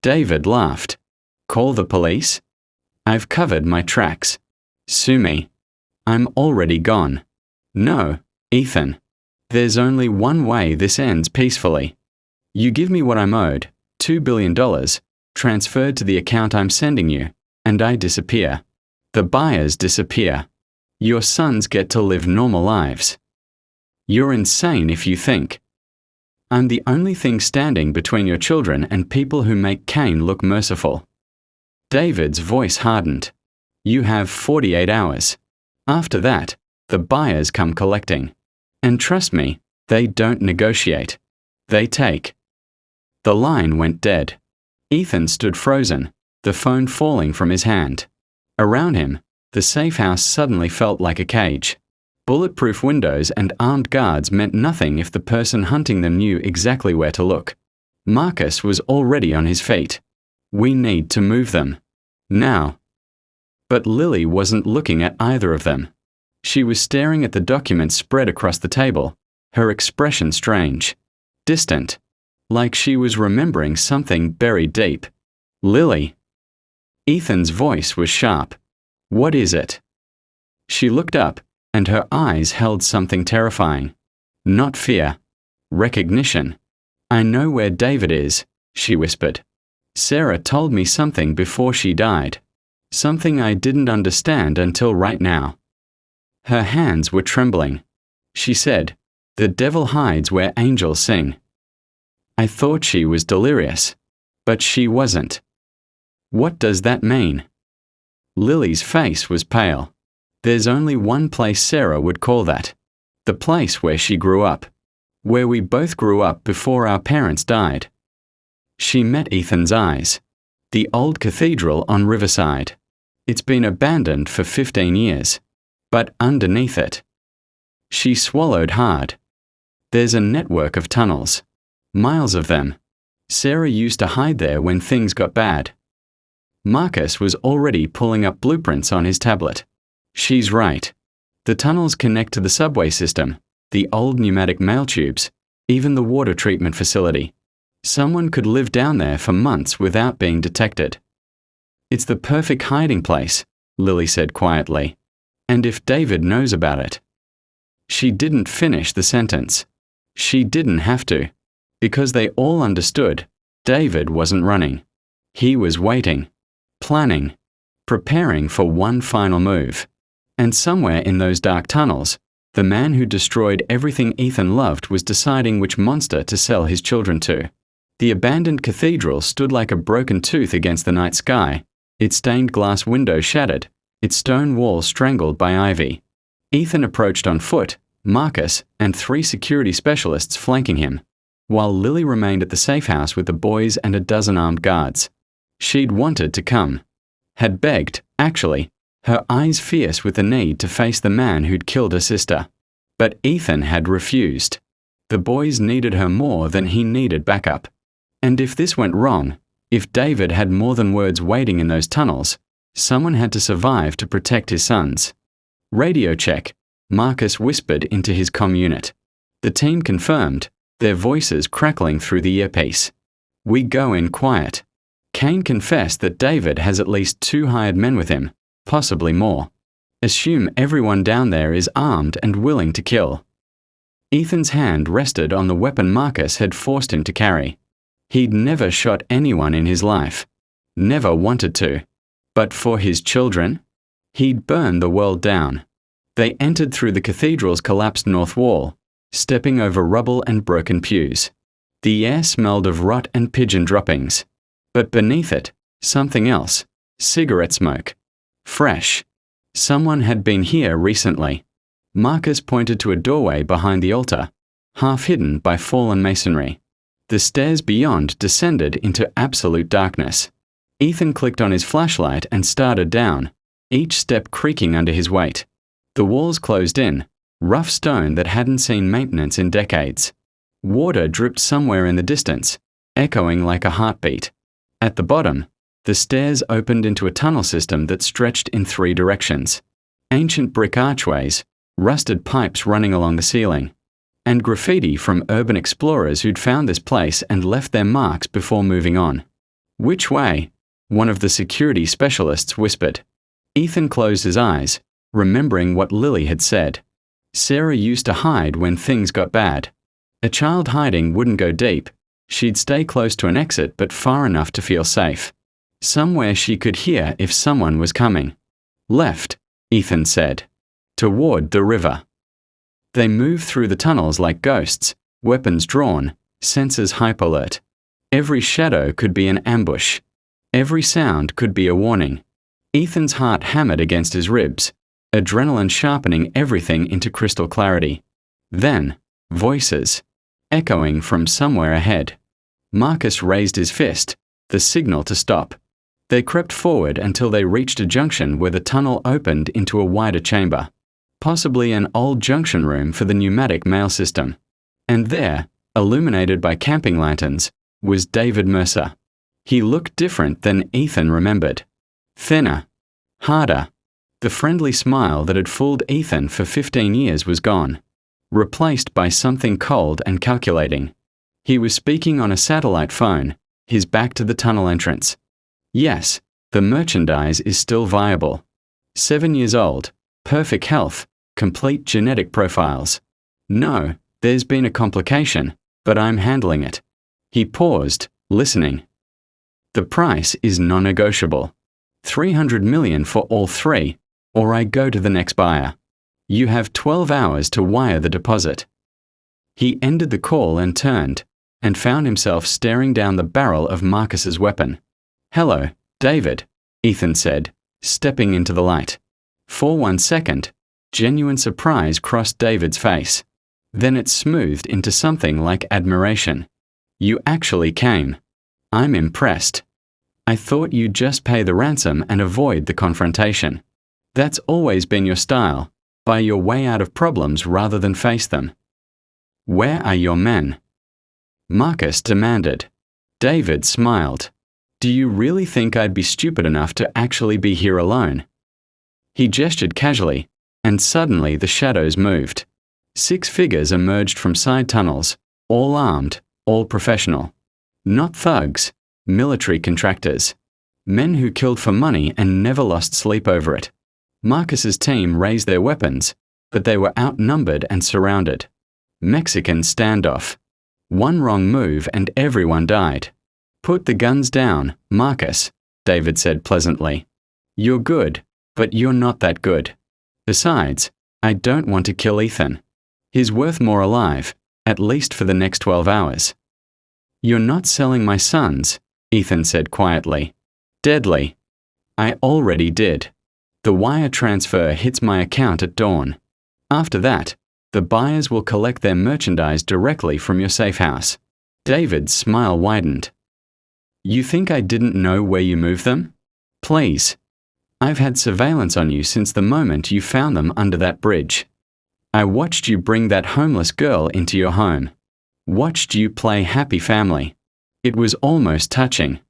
David laughed. "Call the police? I've covered my tracks. Sue me. I'm already gone. No, Ethan. There's only one way this ends peacefully. You give me what I'm owed, $2 billion, transferred to the account I'm sending you, and I disappear. The buyers disappear. Your sons get to live normal lives. You're insane if you think. I'm the only thing standing between your children and people who make Kane look merciful." David's voice hardened. "You have 48 hours. After that, the buyers come collecting. And trust me, they don't negotiate. They take." The line went dead. Ethan stood frozen, the phone falling from his hand. Around him, the safe house suddenly felt like a cage. Bulletproof windows and armed guards meant nothing if the person hunting them knew exactly where to look. Marcus was already on his feet. "We need to move them. Now." But Lily wasn't looking at either of them. She was staring at the documents spread across the table, her expression strange, distant, like she was remembering something buried deep. "Lily." Ethan's voice was sharp. "What is it?" She looked up, and her eyes held something terrifying. Not fear. Recognition. I know where David is, she whispered. Sarah told me something before she died. Something I didn't understand until right now. Her hands were trembling. She said, "The devil hides where angels sing." I thought she was delirious, but she wasn't. What does that mean? Lily's face was pale. There's only one place Sarah would call that. The place where she grew up. Where we both grew up before our parents died. She met Ethan's eyes. The old cathedral on Riverside. It's been abandoned for 15 years. But underneath it. She swallowed hard. There's a network of tunnels. Miles of them. Sarah used to hide there when things got bad. Marcus was already pulling up blueprints on his tablet. She's right. The tunnels connect to the subway system, the old pneumatic mail tubes, even the water treatment facility. Someone could live down there for months without being detected. It's the perfect hiding place, Lily said quietly. And if David knows about it. She didn't finish the sentence. She didn't have to. Because they all understood, David wasn't running. He was waiting, planning, preparing for one final move. And somewhere in those dark tunnels, the man who destroyed everything Ethan loved was deciding which monster to sell his children to. The abandoned cathedral stood like a broken tooth against the night sky, its stained glass window shattered, its stone wall strangled by ivy. Ethan approached on foot, Marcus and 3 security specialists flanking him, while Lily remained at the safe house with the boys and a dozen armed guards. She'd wanted to come. Had begged, actually, her eyes fierce with the need to face the man who'd killed her sister. But Ethan had refused. The boys needed her more than he needed backup. And if this went wrong, if David had more than words waiting in those tunnels, someone had to survive to protect his sons. Radio check, Marcus whispered into his comm unit. The team confirmed, their voices crackling through the earpiece. We go in quiet. Kane confessed that David has at least 2 hired men with him, possibly more. Assume everyone down there is armed and willing to kill. Ethan's hand rested on the weapon Marcus had forced him to carry. He'd never shot anyone in his life. Never wanted to. But for his children? He'd burn the world down. They entered through the cathedral's collapsed north wall, stepping over rubble and broken pews. The air smelled of rot and pigeon droppings. But beneath it, something else. Cigarette smoke. Fresh. Someone had been here recently. Marcus pointed to a doorway behind the altar, half hidden by fallen masonry. The stairs beyond descended into absolute darkness. Ethan clicked on his flashlight and started down, each step creaking under his weight. The walls closed in, rough stone that hadn't seen maintenance in decades. Water dripped somewhere in the distance, echoing like a heartbeat. At the bottom, the stairs opened into a tunnel system that stretched in 3 directions. Ancient brick archways, rusted pipes running along the ceiling, and graffiti from urban explorers who'd found this place and left their marks before moving on. Which way? One of the security specialists whispered. Ethan closed his eyes, remembering what Lily had said. Sarah used to hide when things got bad. A child hiding wouldn't go deep. She'd stay close to an exit but far enough to feel safe. Somewhere she could hear if someone was coming. Left, Ethan said. Toward the river. They moved through the tunnels like ghosts, weapons drawn, senses hyperalert. Every shadow could be an ambush. Every sound could be a warning. Ethan's heart hammered against his ribs, adrenaline sharpening everything into crystal clarity. Then, voices, echoing from somewhere ahead. Marcus raised his fist, the signal to stop. They crept forward until they reached a junction where the tunnel opened into a wider chamber. Possibly an old junction room for the pneumatic mail system. And there, illuminated by camping lanterns, was David Mercer. He looked different than Ethan remembered. Thinner. Harder. The friendly smile that had fooled Ethan for 15 years was gone. Replaced by something cold and calculating. He was speaking on a satellite phone, his back to the tunnel entrance. Yes, the merchandise is still viable. 7 years old. Perfect health, complete genetic profiles. No, there's been a complication, but I'm handling it. He paused, listening. The price is non-negotiable. 300 million for all three, or I go to the next buyer. You have 12 hours to wire the deposit. He ended the call and turned, and found himself staring down the barrel of Marcus's weapon. "Hello, David," Ethan said, stepping into the light. For 1 second, genuine surprise crossed David's face. Then it smoothed into something like admiration. "You actually came. I'm impressed. I thought you'd just pay the ransom and avoid the confrontation. That's always been your style, buy your way out of problems rather than face them. Where are your men?" Marcus demanded. David smiled. "Do you really think I'd be stupid enough to actually be here alone?" He gestured casually, and suddenly the shadows moved. 6 figures emerged from side tunnels, all armed, all professional. Not thugs, military contractors. Men who killed for money and never lost sleep over it. Marcus's team raised their weapons, but they were outnumbered and surrounded. Mexican standoff. One wrong move and everyone died. "Put the guns down, Marcus," David said pleasantly. "You're good, but you're not that good. Besides, I don't want to kill Ethan. He's worth more alive, at least for the next 12 hours. "You're not selling my sons," Ethan said quietly. "Deadly. I already did. The wire transfer hits my account at dawn. After that, the buyers will collect their merchandise directly from your safe house." David's smile widened. "You think I didn't know where you moved them? Please. I've had surveillance on you since the moment you found them under that bridge. I watched you bring that homeless girl into your home. Watched you play happy family. It was almost touching.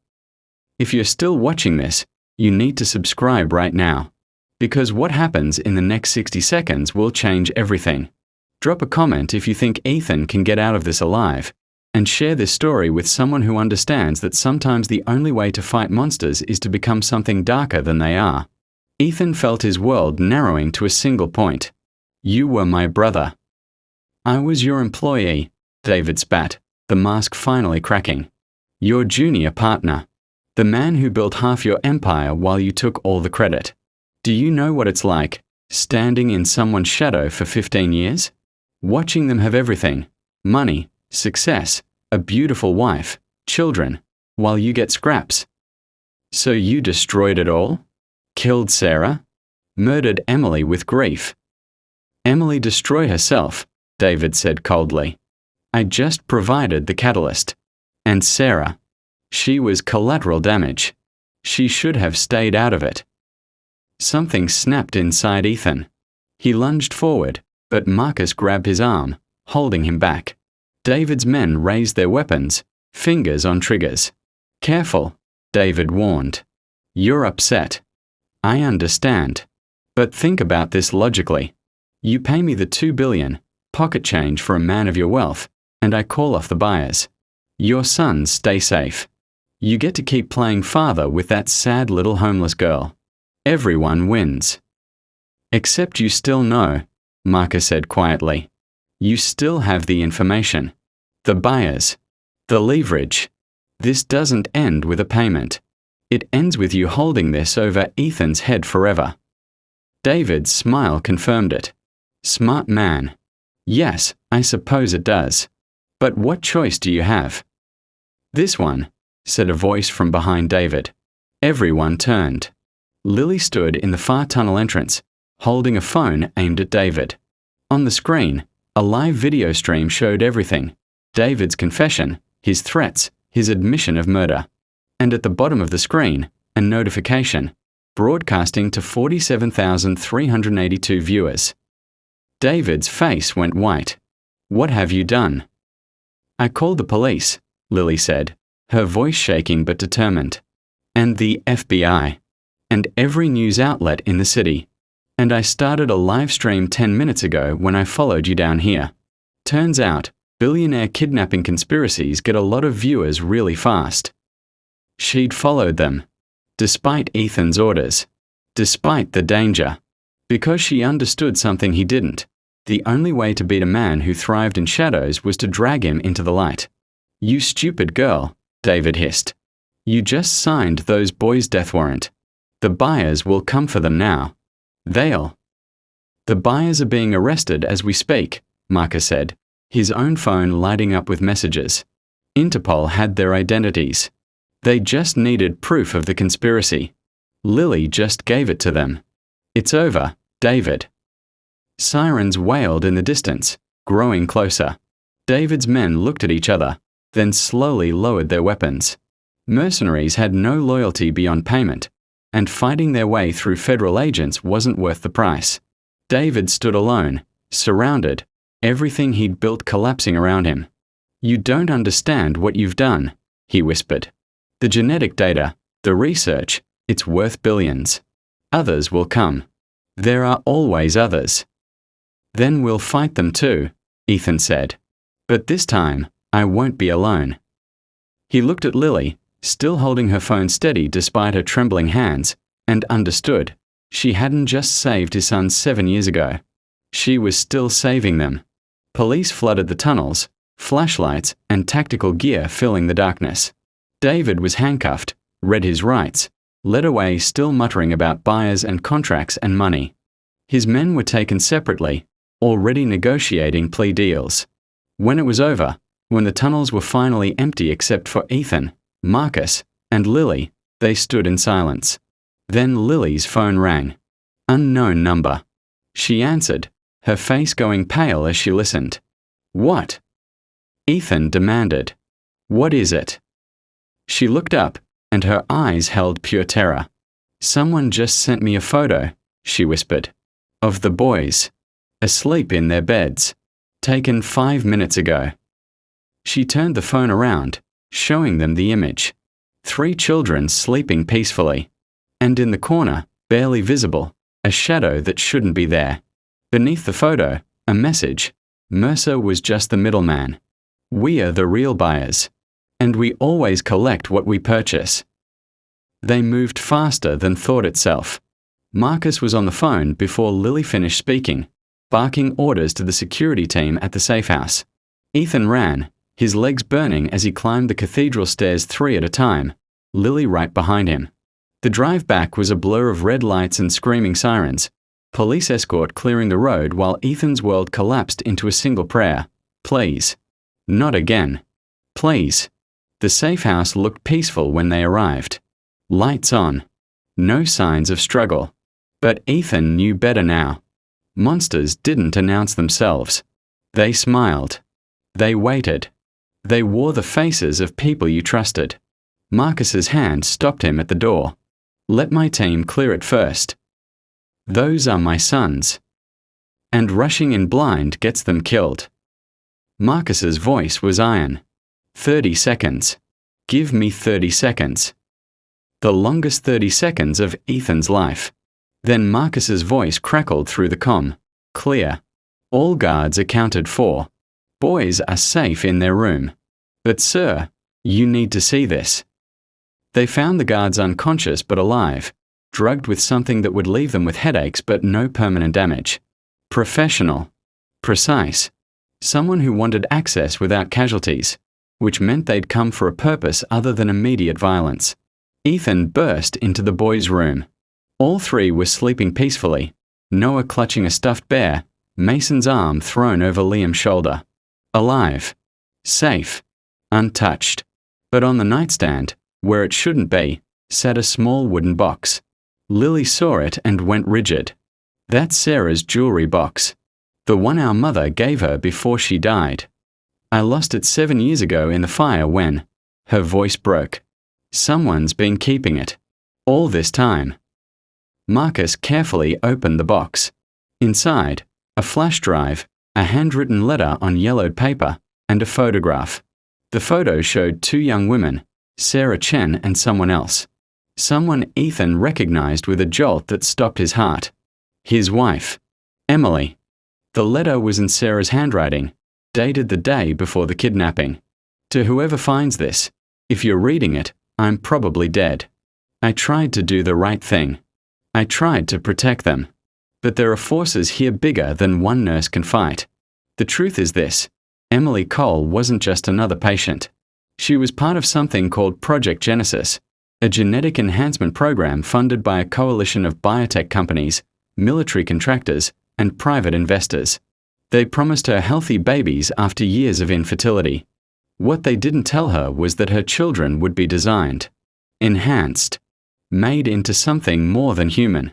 If you're still watching this, you need to subscribe right now. Because what happens in the next 60 seconds will change everything. Drop a comment if you think Ethan can get out of this alive, and share this story with someone who understands that sometimes the only way to fight monsters is to become something darker than they are. Ethan felt his world narrowing to a single point. "You were my brother." "I was your employee," David spat, the mask finally cracking. "Your junior partner. The man who built half your empire while you took all the credit. Do you know what it's like, standing in someone's shadow for 15 years? Watching them have everything, money, success, a beautiful wife, children, while you get scraps. So you destroyed it all? Killed Sarah? Murdered Emily with grief?" "Emily destroyed herself," David said coldly. "I just provided the catalyst. And Sarah, she was collateral damage. She should have stayed out of it." Something snapped inside Ethan. He lunged forward, but Marcus grabbed his arm, holding him back. David's men raised their weapons, fingers on triggers. "Careful," David warned. "You're upset. I understand. But think about this logically. You pay me the $2 billion, pocket change for a man of your wealth, and I call off the buyers. Your sons stay safe. You get to keep playing father with that sad little homeless girl. Everyone wins." "Except you still know," Marcus said quietly. "You still have the information. The buyers. The leverage. This doesn't end with a payment. It ends with you holding this over Ethan's head forever." David's smile confirmed it. "Smart man. Yes, I suppose it does. But what choice do you have?" "This one," said a voice from behind David. Everyone turned. Lily stood in the far tunnel entrance, holding a phone aimed at David. On the screen, a live video stream showed everything. David's confession, his threats, his admission of murder. And at the bottom of the screen, a notification, broadcasting to 47,382 viewers. David's face went white. "What have you done?" "I called the police," Lily said, her voice shaking but determined. "And the FBI. And every news outlet in the city. And I started a live stream 10 minutes ago when I followed you down here. Turns out, billionaire kidnapping conspiracies get a lot of viewers really fast." She'd followed them, despite Ethan's orders, despite the danger, because she understood something he didn't. The only way to beat a man who thrived in shadows was to drag him into the light. "You stupid girl," David hissed. "You just signed those boys' death warrant. The buyers will come for them now. They'll—" "The buyers are being arrested as we speak," Marcus said, his own phone lighting up with messages. Interpol had their identities. They just needed proof of the conspiracy. Lily just gave it to them. "It's over, David." Sirens wailed in the distance, growing closer. David's men looked at each other, then slowly lowered their weapons. Mercenaries had no loyalty beyond payment, and fighting their way through federal agents wasn't worth the price. David stood alone, surrounded, everything he'd built collapsing around him. "You don't understand what you've done," he whispered. "The genetic data, the research, it's worth billions. Others will come. There are always others." "Then we'll fight them too," Ethan said. "But this time, I won't be alone." He looked at Lily, still holding her phone steady despite her trembling hands, and understood. She hadn't just saved his son 7 years ago. She was still saving them. Police flooded the tunnels, flashlights and tactical gear filling the darkness. David was handcuffed, read his rights, led away still muttering about buyers and contracts and money. His men were taken separately, already negotiating plea deals. When it was over, when the tunnels were finally empty except for Ethan, Marcus, and Lily, they stood in silence. Then Lily's phone rang. Unknown number. She answered, her face going pale as she listened. "What?" Ethan demanded. "What is it?" She looked up, and her eyes held pure terror. "Someone just sent me a photo," she whispered, "of the boys, asleep in their beds, taken 5 minutes ago." She turned the phone around, showing them the image. 3 children sleeping peacefully. And in the corner, barely visible, a shadow that shouldn't be there. Beneath the photo, a message. Mercer was just the middleman. We are the real buyers. And we always collect what we purchase. They moved faster than thought itself. Marcus was on the phone before Lily finished speaking, barking orders to the security team at the safe house. Ethan ran, his legs burning as he climbed the cathedral stairs 3 at a time, Lily right behind him. The drive back was a blur of red lights and screaming sirens, police escort clearing the road while Ethan's world collapsed into a single prayer. Please. Not again. Please. The safe house looked peaceful when they arrived. Lights on. No signs of struggle. But Ethan knew better now. Monsters didn't announce themselves. They smiled. They waited. They wore the faces of people you trusted. Marcus's hand stopped him at the door. "Let my team clear it first. Those are my sons. And rushing in blind gets them killed." Marcus's voice was iron. 30 seconds. Give me 30 seconds. The longest 30 seconds of Ethan's life. Then Marcus's voice crackled through the comm. Clear. All guards accounted for. Boys are safe in their room. But sir, you need to see this. They found the guards unconscious but alive, drugged with something that would leave them with headaches but no permanent damage. Professional. Precise. Someone who wanted access without casualties, which meant they'd come for a purpose other than immediate violence. Ethan burst into the boys' room. All 3 were sleeping peacefully, Noah clutching a stuffed bear, Mason's arm thrown over Liam's shoulder. Alive. Safe. Untouched. But on the nightstand, where it shouldn't be, sat a small wooden box. Lily saw it and went rigid. That's Sarah's jewelry box. The one our mother gave her before she died. I lost it 7 years ago in the fire when... Her voice broke. Someone's been keeping it. All this time. Marcus carefully opened the box. Inside, a flash drive, a handwritten letter on yellowed paper, and a photograph. The photo showed 2 young women, Sarah Chen and someone else. Someone Ethan recognized with a jolt that stopped his heart. His wife, Emily. The letter was in Sarah's handwriting, dated the day before the kidnapping. To whoever finds this, if you're reading it, I'm probably dead. I tried to do the right thing. I tried to protect them. But there are forces here bigger than one nurse can fight. The truth is this: Emily Cole wasn't just another patient. She was part of something called Project Genesis, a genetic enhancement program funded by a coalition of biotech companies, military contractors, and private investors. They promised her healthy babies after years of infertility. What they didn't tell her was that her children would be designed, enhanced, made into something more than human.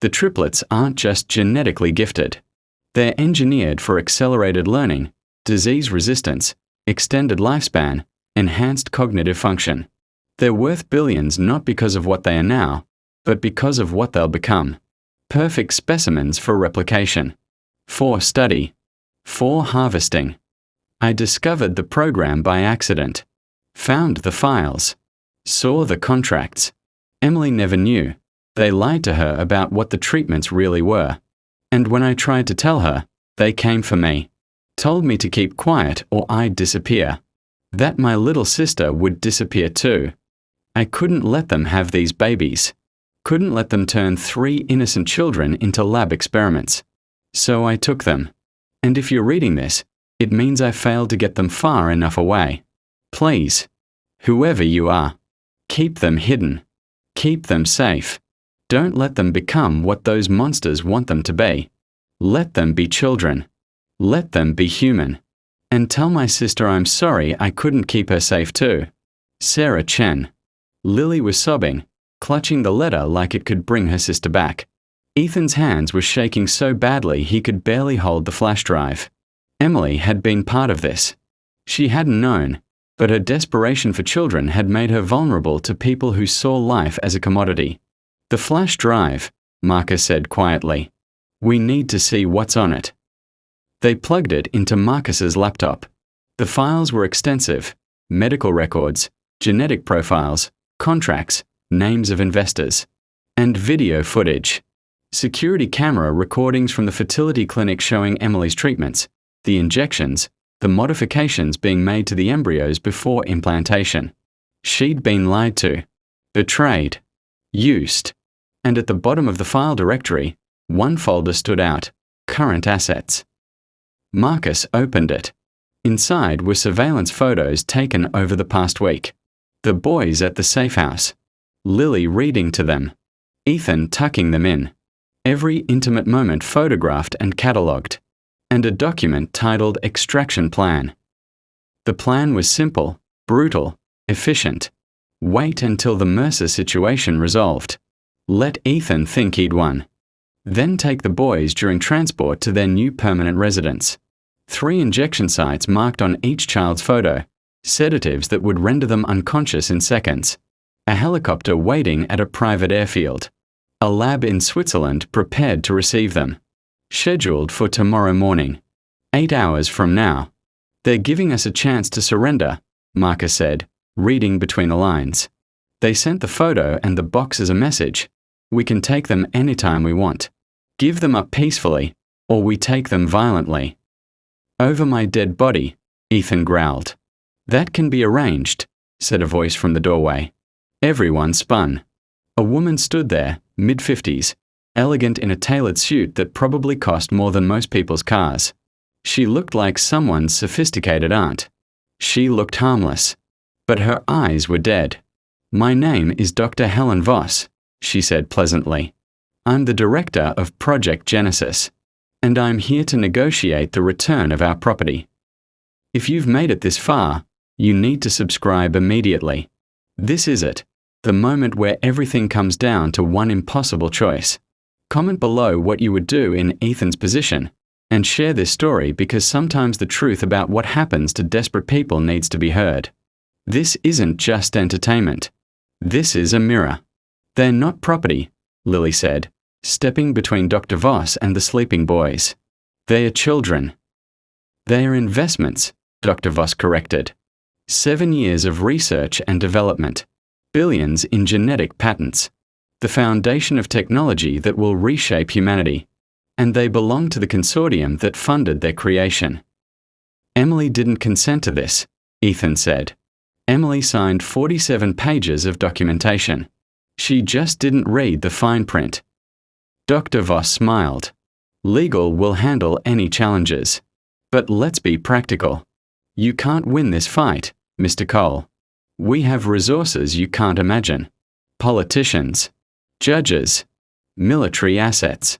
The triplets aren't just genetically gifted. They're engineered for accelerated learning, disease resistance, extended lifespan, enhanced cognitive function. They're worth billions not because of what they are now, but because of what they'll become. Perfect specimens for replication. For study. For harvesting. I discovered the program by accident. Found the files. Saw the contracts. Emily never knew. They lied to her about what the treatments really were. And when I tried to tell her, they came for me. Told me to keep quiet or I'd disappear. That my little sister would disappear too. I couldn't let them have these babies. Couldn't let them turn 3 innocent children into lab experiments. So I took them. And if you're reading this, it means I failed to get them far enough away. Please, whoever you are, keep them hidden. Keep them safe. Don't let them become what those monsters want them to be. Let them be children. Let them be human. And tell my sister I'm sorry I couldn't keep her safe too. Sarah Chen. Lily was sobbing, clutching the letter like it could bring her sister back. Ethan's hands were shaking so badly he could barely hold the flash drive. Emily had been part of this. She hadn't known, but her desperation for children had made her vulnerable to people who saw life as a commodity. The flash drive, Marcus said quietly. We need to see what's on it. They plugged it into Marcus's laptop. The files were extensive: medical records, genetic profiles, contracts, names of investors, and video footage. Security camera recordings from the fertility clinic showing Emily's treatments, the injections, the modifications being made to the embryos before implantation. She'd been lied to, betrayed, used. And at the bottom of the file directory, one folder stood out: current assets. Marcus opened it. Inside were surveillance photos taken over the past week. The boys at the safe house. Lily reading to them. Ethan tucking them in. Every intimate moment photographed and catalogued. And a document titled Extraction Plan. The plan was simple, brutal, efficient. Wait until the Mercer situation resolved. Let Ethan think he'd won. Then take the boys during transport to their new permanent residence. 3 injection sites marked on each child's photo, sedatives that would render them unconscious in seconds. A helicopter waiting at a private airfield. A lab in Switzerland prepared to receive them. Scheduled for tomorrow morning. 8 hours from now. They're giving us a chance to surrender, Marcus said, reading between the lines. They sent the photo and the box as a message. We can take them anytime we want. Give them up peacefully, or we take them violently. Over my dead body, Ethan growled. That can be arranged, said a voice from the doorway. Everyone spun. A woman stood there, mid-50s, elegant in a tailored suit that probably cost more than most people's cars. She looked like someone's sophisticated aunt. She looked harmless, but her eyes were dead. My name is Dr. Helen Voss, she said pleasantly. I'm the director of Project Genesis, and I'm here to negotiate the return of our property. If you've made it this far, you need to subscribe immediately. This is it, the moment where everything comes down to one impossible choice. Comment below what you would do in Ethan's position, and share this story because sometimes the truth about what happens to desperate people needs to be heard. This isn't just entertainment. This is a mirror. They're not property, Lily said, stepping between Dr. Voss and the sleeping boys. They are children. They are investments, Dr. Voss corrected. 7 years of research and development. Billions in genetic patents. The foundation of technology that will reshape humanity. And they belong to the consortium that funded their creation. Emily didn't consent to this, Ethan said. Emily signed 47 pages of documentation. She just didn't read the fine print. Dr. Voss smiled. Legal will handle any challenges. But let's be practical. You can't win this fight, Mr. Cole. We have resources you can't imagine. Politicians, judges, military assets.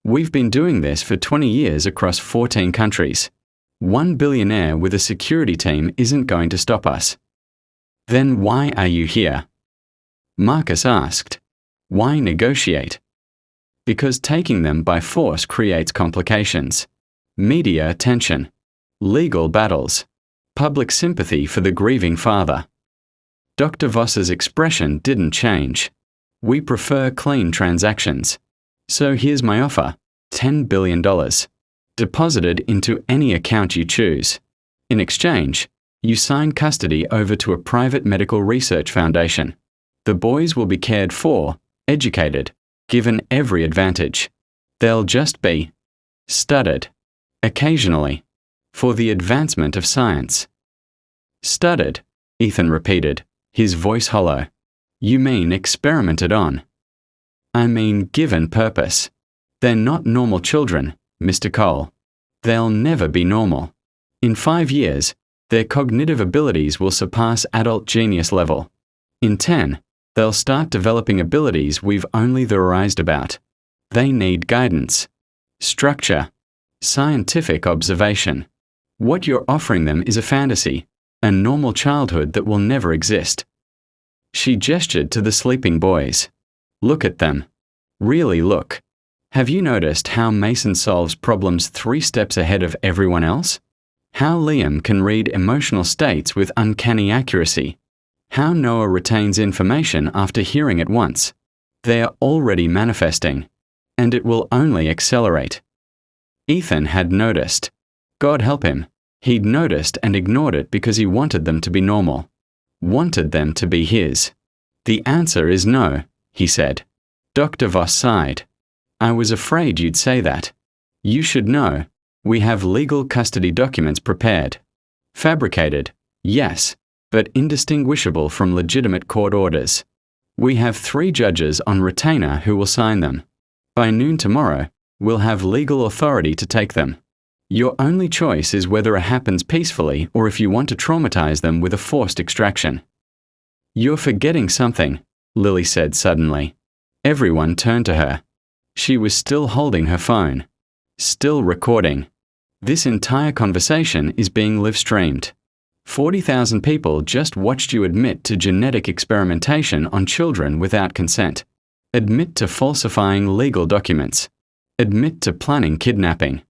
We've been doing this for 20 years across 14 countries. One billionaire with a security team isn't going to stop us. Then why are you here? Marcus asked. Why negotiate? Because taking them by force creates complications. Media attention, legal battles, public sympathy for the grieving father. Dr. Voss's expression didn't change. We prefer clean transactions. So here's my offer, $10 billion, deposited into any account you choose. In exchange, you sign custody over to a private medical research foundation. The boys will be cared for, educated, given every advantage. They'll just be studied, occasionally, for the advancement of science. Studied, Ethan repeated, his voice hollow. You mean experimented on? I mean given purpose. They're not normal children, Mr. Cole. They'll never be normal. In 5 years, their cognitive abilities will surpass adult genius level. In 10, they'll start developing abilities we've only theorized about. They need guidance, structure, scientific observation. What you're offering them is a fantasy, a normal childhood that will never exist. She gestured to the sleeping boys. Look at them. Really look. Have you noticed how Mason solves problems 3 steps ahead of everyone else? How Liam can read emotional states with uncanny accuracy? How Noah retains information after hearing it once? They're already manifesting, and it will only accelerate. Ethan had noticed. God help him. He'd noticed and ignored it because he wanted them to be normal. Wanted them to be his. The answer is no, he said. Dr. Voss sighed. I was afraid you'd say that. You should know. We have legal custody documents prepared. Fabricated, yes, but indistinguishable from legitimate court orders. We have 3 judges on retainer who will sign them. By noon tomorrow, we'll have legal authority to take them. Your only choice is whether it happens peacefully or if you want to traumatize them with a forced extraction. You're forgetting something, Lily said suddenly. Everyone turned to her. She was still holding her phone. Still recording. This entire conversation is being live-streamed. 40,000 people just watched you admit to genetic experimentation on children without consent. Admit to falsifying legal documents. Admit to planning kidnapping.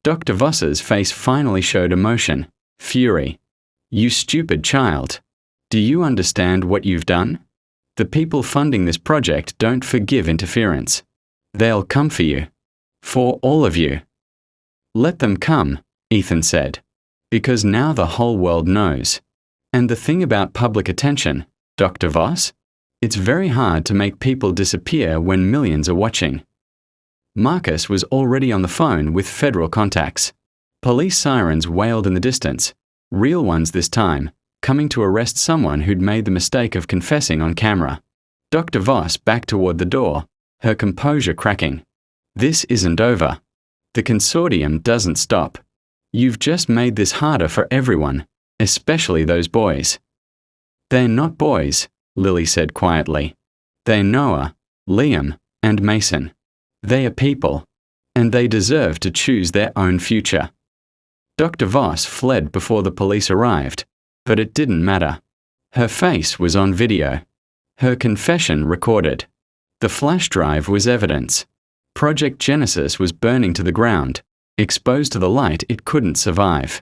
Dr. Voss's face finally showed emotion, fury. You stupid child. Do you understand what you've done? The people funding this project don't forgive interference. They'll come for you. For all of you. Let them come, Ethan said, because now the whole world knows. And the thing about public attention, Dr. Voss, it's very hard to make people disappear when millions are watching. Marcus was already on the phone with federal contacts. Police sirens wailed in the distance, real ones this time, coming to arrest someone who'd made the mistake of confessing on camera. Dr. Voss backed toward the door, her composure cracking. This isn't over. The consortium doesn't stop. You've just made this harder for everyone, especially those boys. They're not boys, Lily said quietly. They're Noah, Liam, and Mason. They are people, and they deserve to choose their own future. Dr. Voss fled before the police arrived, but it didn't matter. Her face was on video. Her confession recorded. The flash drive was evidence. Project Genesis was burning to the ground, exposed to the light it couldn't survive.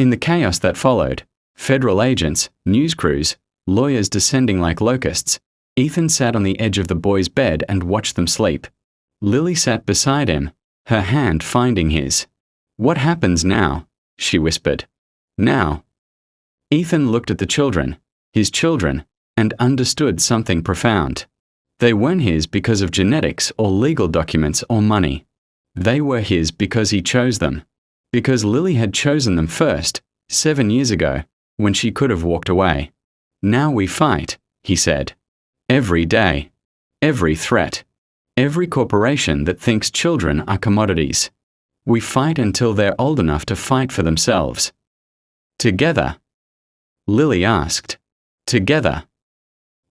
In the chaos that followed, federal agents, news crews, lawyers descending like locusts, Ethan sat on the edge of the boy's bed and watched them sleep. Lily sat beside him, her hand finding his. What happens now? She whispered. Now. Ethan looked at the children, his children, and understood something profound. They weren't his because of genetics or legal documents or money. They were his because he chose them. Because Lily had chosen them first, 7 years ago, when she could have walked away. Now we fight, he said. Every day. Every threat. Every corporation that thinks children are commodities. We fight until they're old enough to fight for themselves. Together. Lily asked. Together.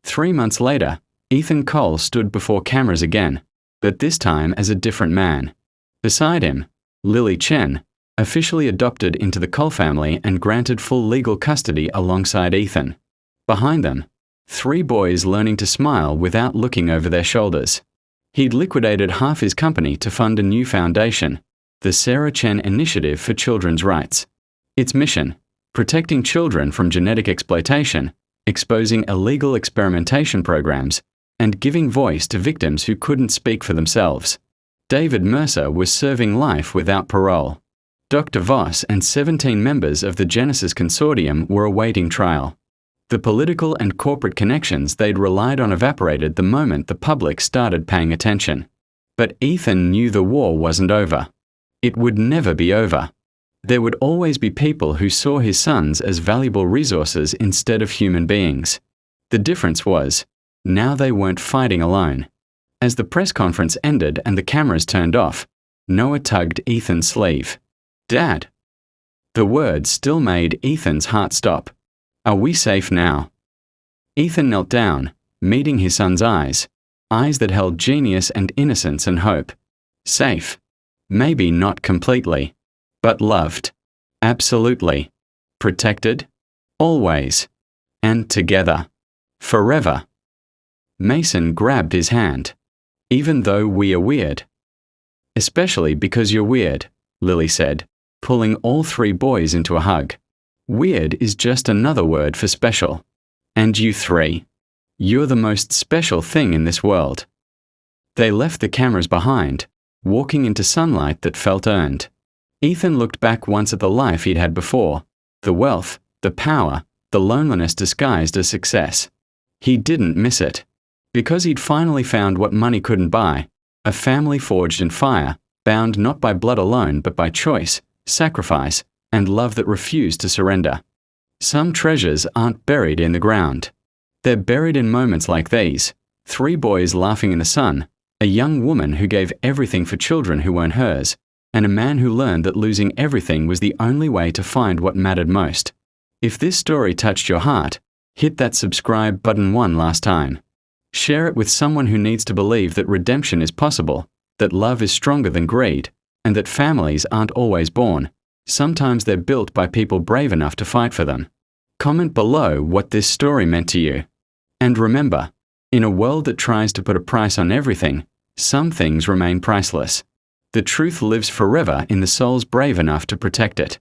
3 months later, Ethan Cole stood before cameras again, but this time as a different man. Beside him, Lily Chen, officially adopted into the Cole family and granted full legal custody alongside Ethan. Behind them, 3 boys learning to smile without looking over their shoulders. He'd liquidated half his company to fund a new foundation, the Sarah Chen Initiative for Children's Rights. Its mission: protecting children from genetic exploitation, exposing illegal experimentation programs, and giving voice to victims who couldn't speak for themselves. David Mercer was serving life without parole. Dr. Voss and 17 members of the Genesis Consortium were awaiting trial. The political and corporate connections they'd relied on evaporated the moment the public started paying attention. But Ethan knew the war wasn't over. It would never be over. There would always be people who saw his sons as valuable resources instead of human beings. The difference was, now they weren't fighting alone. As the press conference ended and the cameras turned off, Noah tugged Ethan's sleeve. "Dad." The words still made Ethan's heart stop. "Are we safe now?" Ethan knelt down, meeting his son's eyes that held genius and innocence and hope. Safe. Maybe not completely. But loved. Absolutely. Protected. Always. And together. Forever. Mason grabbed his hand. "Even though we are weird." "Especially because you're weird," Lily said, pulling all 3 boys into a hug. "Weird is just another word for special. And you 3. You're the most special thing in this world." They left the cameras behind, walking into sunlight that felt earned. Ethan looked back once at the life he'd had before, the wealth, the power, the loneliness disguised as success. He didn't miss it. Because he'd finally found what money couldn't buy, a family forged in fire, bound not by blood alone but by choice, sacrifice, and love that refused to surrender. Some treasures aren't buried in the ground. They're buried in moments like these: 3 boys laughing in the sun, a young woman who gave everything for children who weren't hers, and a man who learned that losing everything was the only way to find what mattered most. If this story touched your heart, hit that subscribe button one last time. Share it with someone who needs to believe that redemption is possible, that love is stronger than greed, and that families aren't always born. Sometimes they're built by people brave enough to fight for them. Comment below what this story meant to you. And remember, in a world that tries to put a price on everything, some things remain priceless. The truth lives forever in the souls brave enough to protect it.